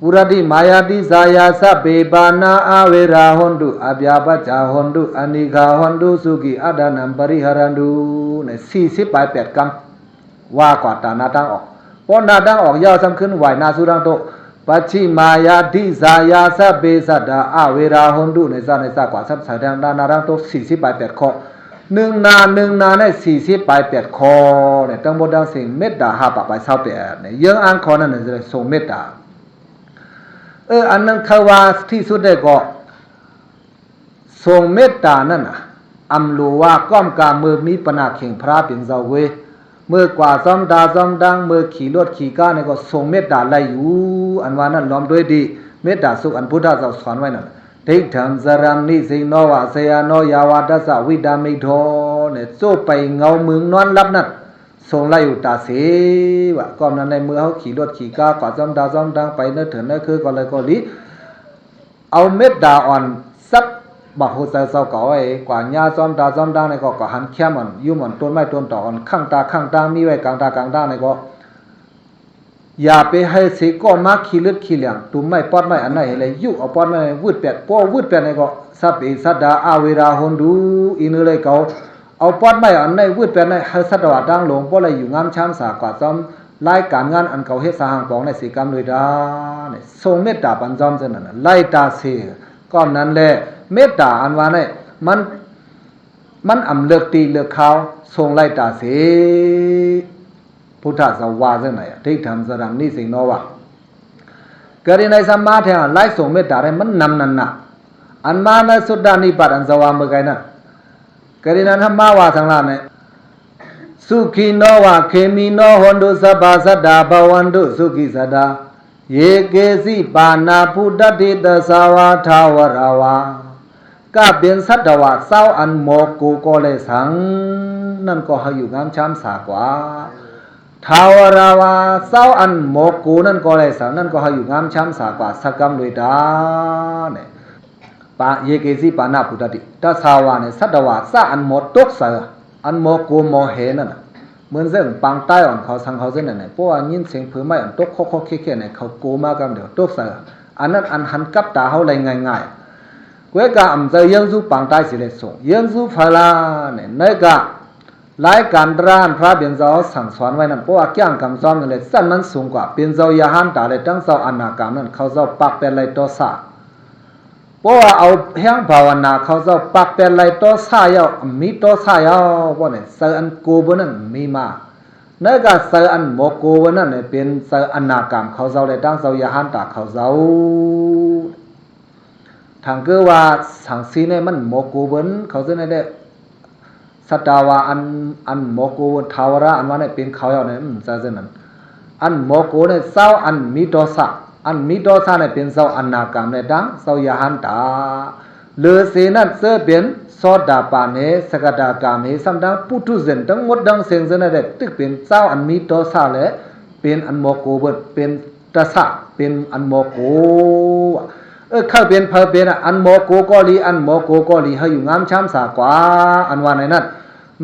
ปุระทิมายาทิสายะสัพเพปานาอเวราหนตุอัพยาปัจจาหนตุอนิกาหนตุสุขิอัดานัมปริหารันตุเนี่ย40 8กรรมว่ากว่าตานาตั้งออกพอนาตั้งออกยาวซ้ำขึ้นไหวนาสุรังโตปัจฉิมายาทิสายาสัพเพสัตตาอเวราหนตุในซากว่าสัพสายดังนารังโต40 8ข้อหนึ่งนาใน40 8ข้อเนี่ยทั้งหมดดังสิ่งเมตตา5 8 28เนี่ยยังอ่านข้อนั้นเนี่ยจะส่งเมตตาอันนั้นคือว่าที่สุดได้ก็ส่งเมตตานั่นน่ะอำรู้ว่าก้อมกามือมีปนาเข่งพระเป็นเจ้าเวเมื่อกว่าซ้อมดาซ้อมดังเมื่อขี่รถขี่ก้าเนี่ยก็ส่งเมตตาไล่อยู่อันว่านั้นล้อมด้วยดีเมตตาสุขอันพุทธเจ้าสอนไว้นั่นทิฏฐังสรัมนิสิโนวาเสยโนยาวาตัสสะวิดามิโทเนี่ยโซ่ไปเงามึงนอนรับนั่นส่งไล่อยู่ตาเสวะก็นั้นในมือเขาขี่รถขี่ก้ากว่าซ้อมดาซ้อมดังไปนั่นเถิดนั่นคือก็เลยก็ลิเอาเมตตาอ่อนซับบักโหใจเศร้าเก่าไอ้กว่าญาซ้อมดาซ้อมดังในก็หันแค่มันยุ่มันต้นไม้ต้นต่อข้างตามีไว้กลางตากลางตาในก็อย่าไปให้เสกก้อนมาขี้เลือดขี้เหลี่ยงตุ่มไม่ปอดไม่อันไหนอะไรยุเอาปอดไม่วืดแปดพอวืดแปดในก็สัพเพสัตตาอเวราหนตุอินเลยเขาเอาปอดไม่อันไหนวืดแปดในให้สัตวะดังหลงเพราะอะไรอยู่งามช้ำสากว่าซ้ำรายการงานอันเก่าเฮ็ดสหางปองในสีกรรมเลยดาเนี่ยทรงเมตตาปัญจอมเท่านั้นไล่ตาเสก้อนนั้นแหละเมตตาอันว่าเนี่ยมันอำเลือกตีเลือกเขาทรงไล่ตาเสพุทธสวาซึ่งไหนทิฏฐังสรัมนิสิโนวะเกิดในสมาธิไล่ส่งเมตตาได้มันนำนั่นน่ะอันมาในสุดานิปัตอันสวาเมื่อไงนั่นเกิดในธรรมาวาสังลาเนี่ยสุขีโนวะเคมีโนหนตุสัพพสัตตาภวันตุสุขิสัตตาเยเกสิปานาพุทธติตสาวาทาวราวาก็เป็นสัตวะเศร้าอันโมกูก็เลยสังนั่นก็ให้อยู่งามช้ำสากว่าท ทาวราวาเศร้าอันโมกูนั่นก็เลยสาวนั่นก็ให้อยู่งามช้ำสากว่าสักกรรมเลยดาเนี่ยปะเยเกซีปานาพุทธติตาสาวาเนี่ยสัตวาสะอันโมตุกเสืออันโมกูโมเฮนั่นเหมือนเรื่องปังใต้อ่อนเขาสังเขาเส้นไหนเพราะว่ายินเสียงผือไม่อันตุกโคเค่เนี่ยเขาโกมากำเดียวตุกเสืออันนั้นอันหันกับตาเขาเลยง่ายๆเวกาอันจะยังสู้ปังใต้สิเลส่งยังสู้ฟาลาเนี่ยในกะหลายการร้านพระเบียนเจ้าสั่งสอนไว้นั่นเพราะว่าแก้งคำสอนนั่นเลยสั้นมันสูงกว่าเบียนเจ้ายาหันตาเลยตั้งเจ้าอนากรรมนั่นเขาเจ้าปักเป็นไรตัวสาเพราะว่าเอาแห้งภาวนาเขาเจ้าปักเป็นไรตัวสายาวมีตัวสายาวเพราะเนี่ยเสืออันกูบนั่นมีมาในกะเสืออันโมกูบนั่นเนี่ยเป็นเสืออนากรรมเขาเจ้าเลยตั้งเจ้ายาหันตาเขาเจ้าทางก็ว่าสังสีเนี่ยมันโมกูบนเขาจะได้สัตวาอันโมกูทาวระอันว่าเนี่ยเป็นเขาเอาเนี่ยจะเช่นนั้นอันโมกูเนี่ยเศร้าอันมีโดสะอันมีโดสะเนี่ยเป็นเศร้าอันนากรรมเนี่ยดังเศร้ายาหันตาเลือเสนันเสือเป็นโซดาปานิสกดากรรมสัมดังปุถุเซนทั้งหมดดังเสียงเสนเนี่ยตึกเป็นเศร้าอันมีโดสะเลยเป็นอันโมกูเป็นตสะเป็นอันโมกูเข้าเป็นเพอเป็นอันโมกูก็ลีอันโมกูก็ลีให้อยู่งามช้ำสากว่าอันว่าในนั้น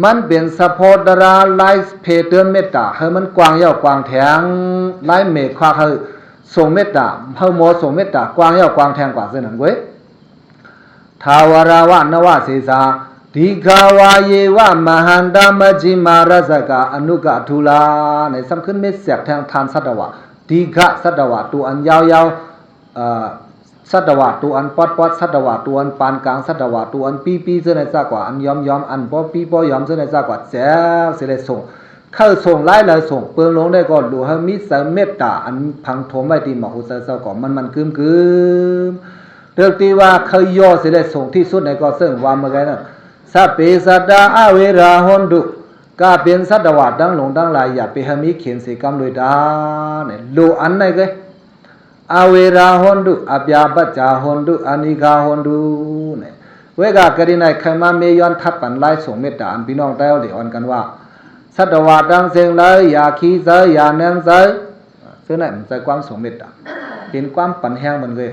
มันเป็นสะโพดราไลเพเตือนเมตตาให้มันกว้างยาวกว้างแทงไลเมฆควาให้ส่งเมตตาให้โมส่งเมตตากว้างยาวกว้างแทงกว่าเส้นนั้นเว้ยทาวราวะนวะเสสาดีกาวาเยวะมหันตามจิมารสกาอนุกะทุลาในสำคัญเม็ดเสียกแทงทานสัตวะดีกะสัตวะตัวอันยาวสัตวะตัวอันปอดสัตวะตัวอันปานกลางสัตวะตัวอันปีเส้นในซากว่าอันยอมอันปอปียอมเส้นในซากว่าแจ๋วเสด็จส่งเข้าส่งไล่เลยส่งเปลืองลงได้ก่อนดูให้มิสเมตตาอันพังถมไว้ตีหมอกหุเซาก่อนมันกึมเรื่องที่ว่าเคยย่อเสด็จส่งที่สุดในก่อเสื่อมวามเมื่อไงนั่นสัพเพสัตตาอเวราหนดุก็เป็นสัตวะดังหลงดังหลายอย่าไปให้มีเขียนสีกรรมเลยด้าเนี่ยดูอันไหนก็อเวราหนดุอภยาปัจจาหนดุอนิกาหนดุเนี่ยเวกากรีนัยใครมาเมยอนทัดปันไล่ส่งเมตตาอันพี่น้องได้เอาเหลียวอันกันว่าสัตวะดังเสียงเลยอย่าขี้เสยอย่าเนื่องเสยซึ่งนั่นมันใจความส่งเมตตาเป็นความปันแห้งมันเลย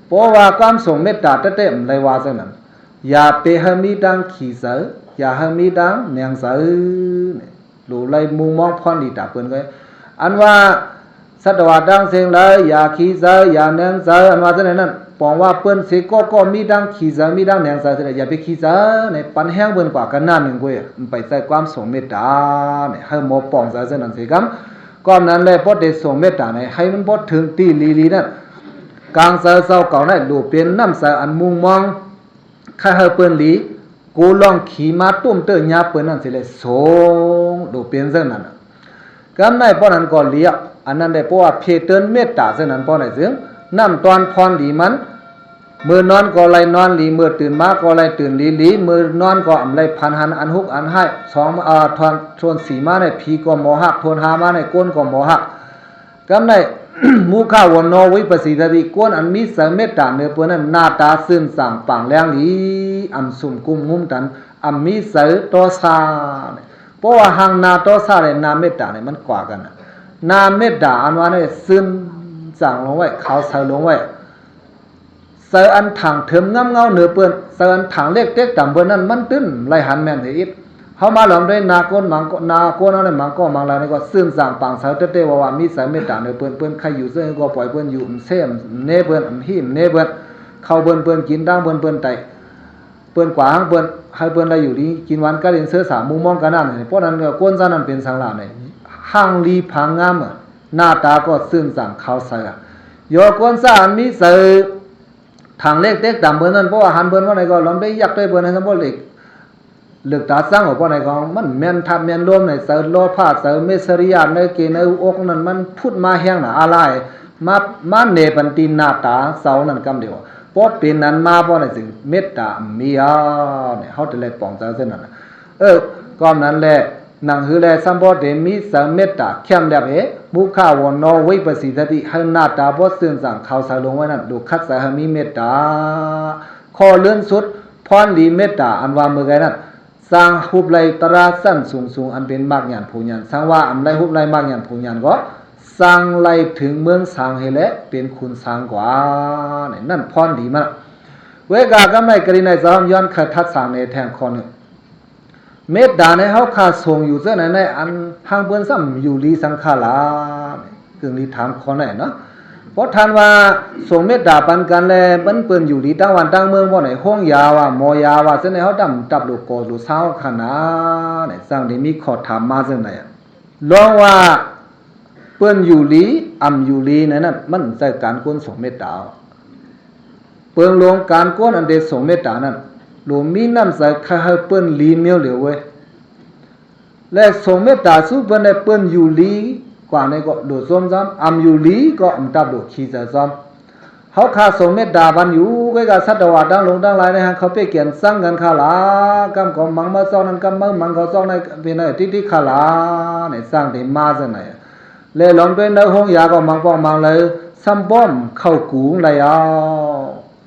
เพราะว่าความส่งเมตตาเต้ๆมันเลยว่าซึ่งนั้นอย่าไปให้มีดังขี้เสยอย่าให้มีดังเนื่องเสยหรือเลยมุงมองพรดีตาเปิ้นเลยอันว่าสัตวะดังเสียงเลยอย่าขี้เสยอย่าเนื่องเสยอันว่าซึ่งนั้นปองว่าเปิ้นสิก็มีดังขี้เสยมีดังเนื่องเสยอย่าไปขี้เสยเนี่ยปันแห้งเปิ้นกว่ากันนั่นนึงเว้ยมันไปใส่ความส่งเมตตาเนี่ยให้หมอปองซะซึ่งนั้นสิครับก่อนนั้นเลยพอได้ส่งเมตตาเนี่ยให้มันบ่ถึงตีลีนั่นกลางเสาเก่าได้ดูเป็นน้ำเสอันมุงมองข้าเฮเปิ้นลีกูลองขี่มาตุ้มเตยาเปิ้นนั่นสิเลยส่งดูเป็นซึ่งนั้นกันได้ป้อนั้นก็เลียอันนั้นได้เพราะว่าเพเตือนเมตตาซึ่งนั้นป้อไหนซึ่งน้ำตอนพรดีมันเมื่อนอนก็ไล่นอนลีเมื่อตื่นมาก็ไล่ตื่นลีเมื่อนอนก็อำไล่พันหันอันฮุกอันให้สองทวนสีมาในผีก็หมอหักทวนหามาในก้นก็หมอหักกันได้มูข้าวนโนวิปัสสิทธิก้นอันมีเสเมตตาเนื้อเปิ้นนั้นหน้าตาซื่นสั่งปังแรงลีอำสุ่มกุมงุ้มตันอำมีเสตอซาเพราะว่าหังนาตอซาเนี่ยนาเมตตาเนี่ยมันกว่ากันนาเมตตาอันว่าเนี่ยซื่นสั่งลงไว้ขาวใสลงไว้เสอันถังเถิมงำเงาเนื้อเปิ้นเสอันถังเล็กเต็กต่ำเปิ้นนั้นมันตื้นไหลหันแม่นสิอิดเฮามาหลอมด้วยนาโกนมังนาโกนเอาเนี่ยมังก็มังลายนี่ก็ซื่นสั่งปังเสเตๆว่ามีเสเมตตาเนื้อเปิ้นใครอยู่ซึ่งก็ปล่อยเปิ้นอยู่เส้มเนเปิ้นหิมเนเปิ้นเข้าเปิ้นกินดังเปิ้นไตเปิ้นกว่าเปิ้นให้เปิ้นได้อยู่ดีกินหวานกะเล่นเสื้อสามุงมองกันนั่นเพราะนั้นก็ก้นซะนั้นเป็นสังลาเนี่ยห่างลีพังงามหน้าตาก็ซื่นสั่งขาวใสโยก้นซะมีเสทางเล็กเต็กต่ำเปิ้นนั้นเพราะว่าหันเปิ้นว่าไหนก็หลอมได้ยักได้เปิ้นให้ซั่นบ่เล็กเลือกตาสร้างของพ่อไหนก็มันแม่นทับแม่นรวมในเสร์โลภะเสร์เมสริยาในเกในอกนั้นมันพูดมาแห้งน่ะอะไรมาเนปันติหน้าตาเสานั่นกำเดียวพอเป็นนั้นมาบ่ได้สิเมตตามีเนี่ยเฮาจะเลยปองใจเส้นนั้นก็นั้นแหละนังหือแลสัมโพธิมีเสเมตตาเข้มแล้วมุขาวโนวิปัสสิทธิให้หน้าตาบ่ซื่นสั่งเขาใส่ลงไว้นั่นดูคัดใส่ให้มีเมตตาข้อเลื่อนสุดพรดีเมตตาอันว่าเมื่อไงนั่น สร้างหุบไหลตราสั้นสูงอันเป็นมากหยันผู้หยันสร้างว่าอำไรหุบไหลมากหยันผู้หยันก็สร้างไหลถึงเมืองสร้างให้และเป็นคุณสร้างกว่าเนี่ยนั่นพรดีมากเวกากำไรกรีในจอมย้อนขัดทัดสร้างในแทงคอนึงเมตตาในเฮาคาทรงอยู่เจ้าในอันห้างเปิ้นซ้ำอยู่ลีสังขารากึ่งลีถามคอไหนเนาะเพราะท่านว่าทรงเมตตาปันกันแลเปิ้นอยู่ลีตั้งวันตั้งเมืองบ่ไหนห้องยาว่าหมอยาว่าเจ้าในเฮาดำตับลูกโกลูกเศร้าขนาดไหนสร้างได้มีขอถามมาเจ้าไหนลองว่าเปิ้นอยู่ลีอยู่ลีนั่นมันใส่การกวนทรงเมตตาเปิ้นลงการกวนอันเดทรงเมตตานั้นหลวงมีน้ำใส่ข้าให้เปิ้นลีเมียวเหลียวเว้ยและทรงเมตตาสู้เปิ้นได้เปิ้นอยู่ลีกว่าในก็โดดซ้อมอยู่ลีก็ตับโดดขี้จะซ้อมเขาคาทรงเมตตาบันอยู่ไว้กับสัตว์วัดดังลงดังลายในหางเขาไปเขียนสร้างกันขาลากำของมังมาซ้อนนั้นกำมังเขาซ้อนในเป็นอะไรที่ขาลาในสร้างได้มาซะไหนเลยลองด้วยในห้องยาก็มังปองมังเลยซ้ำป้อมเข้ากูงเลยเอา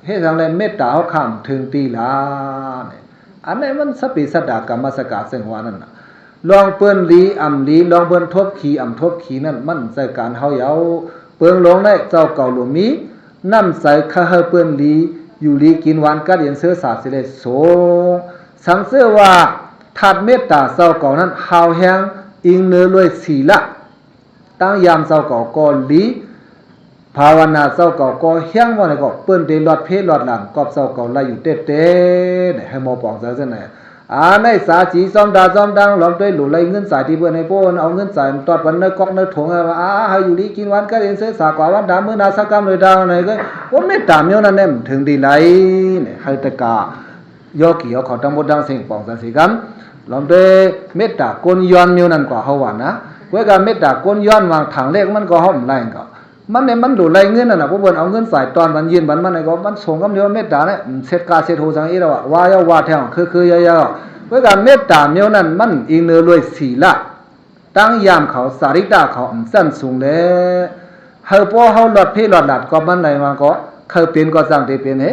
เฮ็ดจังได๋เมตตาเฮาข้ามถึงตีลาเนี่ยอันนี้มันสปิสัตตกรรมสกาซึ่งว่านั่นน่ะลองเปิ้นลีลีลองเปิ้นทบขีทบขีนั่นมันใส่การเฮาเหยาเปิ้นลงได้เจ้าเก่าหลวงมีน้ำใส่ข้าเฮาเปิ้นลีอยู่ลีกินหวานกัดเย็นเสื้อสาสิเลยโสสังเสื้อว่าทัดเมตตาเจ้าเก่านั้นเฮาแฮงอิงเนื้อรวยศีละตั้งยามเจ้าเก่าก็ลีภาวนาเจ้าเก่าก็เฮียงว่าไหนก็เปิ้นได้หลอดเพหลอดหลังกอบเจ้าเก่าไล่อยู่เต้ๆให้หมอปองซะซั่นน่ะในสาจีซ้อมดาซ้อมดังหลอมด้วยหลุไล่เงินสายที่เปิ้นให้โพนเอาเงินสายตอดวันในกอกในถงให้อยู่ดีกินวันก็เรียนเสียสากว่าวันดามื้อนาสักกรรมเลยดาวไหนก็ว่าเมตตาเมียวนั่นแหละถึงดีไหลเนี่ยให้ตะกาโยกี่เขาทั้งหมดดังสิ่งปองสันสิกรรมหลอมด้วยเมตตากนย้อนเมียวนั่นกว่าเฮาว่านะเว้ก็เมตตากนย้อนวางทางเลขมันก็เฮาไล่ก็มันเนี่ยมันดูไรเงินน่ะนะพวกเพิ่นเอาเงินใส่ตอนวันยืนวันมันไอ้ก็มันส่งกับเดียวเมตตาเนี่ยเสร็จกาเสร็จโหสังอีแล้วว่าย่อว่าแท้คือยาวๆเว้ก็เมตตาเมียวนั้นมันอีเนื้อรวยศีละตั้งยามเขาสาริตาเขาสั้นสูงแล้วเฮาพอเฮาหลอดเพหลอดหลัดก็มันไหนมาก็เคยเป็นก็สร้างได้เป็นเฮ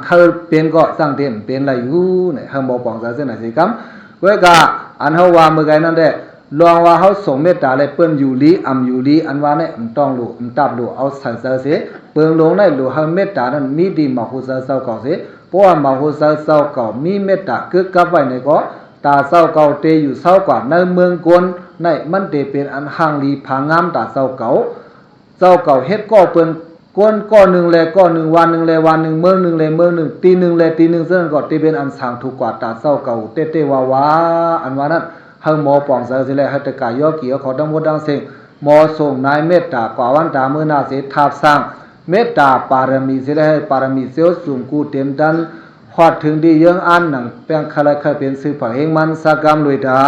เคยเป็นก็สร้างได้เป็นไรอยู่เนี่ยเฮาบ่ปองซะซั่นน่ะสิครับเว้ก็อันเฮาว่ามื้อไกนั่นแหละลองว่าเขาส่งเมตตาเลยเปิ้นอยู่ลีอยู่ลีอันว่าเนี่ยต้องรู้ตับรู้เอาใส่เสียเปิ้นลงได้รู้ให้เมตตานั้นมีดีมาหูเศร้าเก่าเสียเพราะว่ามาหูเศร้าเก่ามีเมตตาเกิดกับไว้ในก็ตาเศร้าเก่าเตอยู่เศร้ากว่าในเมืองกวนในมันเตเป็นอันห่างลีผางามตาเศร้าเก่าเฮ็ดก็เปิ้นกวนก้อนหนึ่งแลก้อนหนึ่งวันหนึ่งแลวันหนึ่งเมืองหนึ่งแลเมืองหนึ่งตีหนึ่งแลตีหนึ่งเส้นก็เตเป็นอันสางถูกกว่าตาเศร้าเก่าเตวาอันว่านั้นเฮาหมอปองซะสิแลให้ตะกายอกี่เขาทั้งหมดดังสิ่งหมอส่งนายเมตตากว่าวันตามื้อหน้าสิทับสร้างเมตตาปารมีสิแลให้ปารมีเสียวสูงกูเต็มดันฮอดถึงดีเยังอันหนังแปลงคลายเคยเป็นสื่อผาเฮงมันสักกรรมลุยดา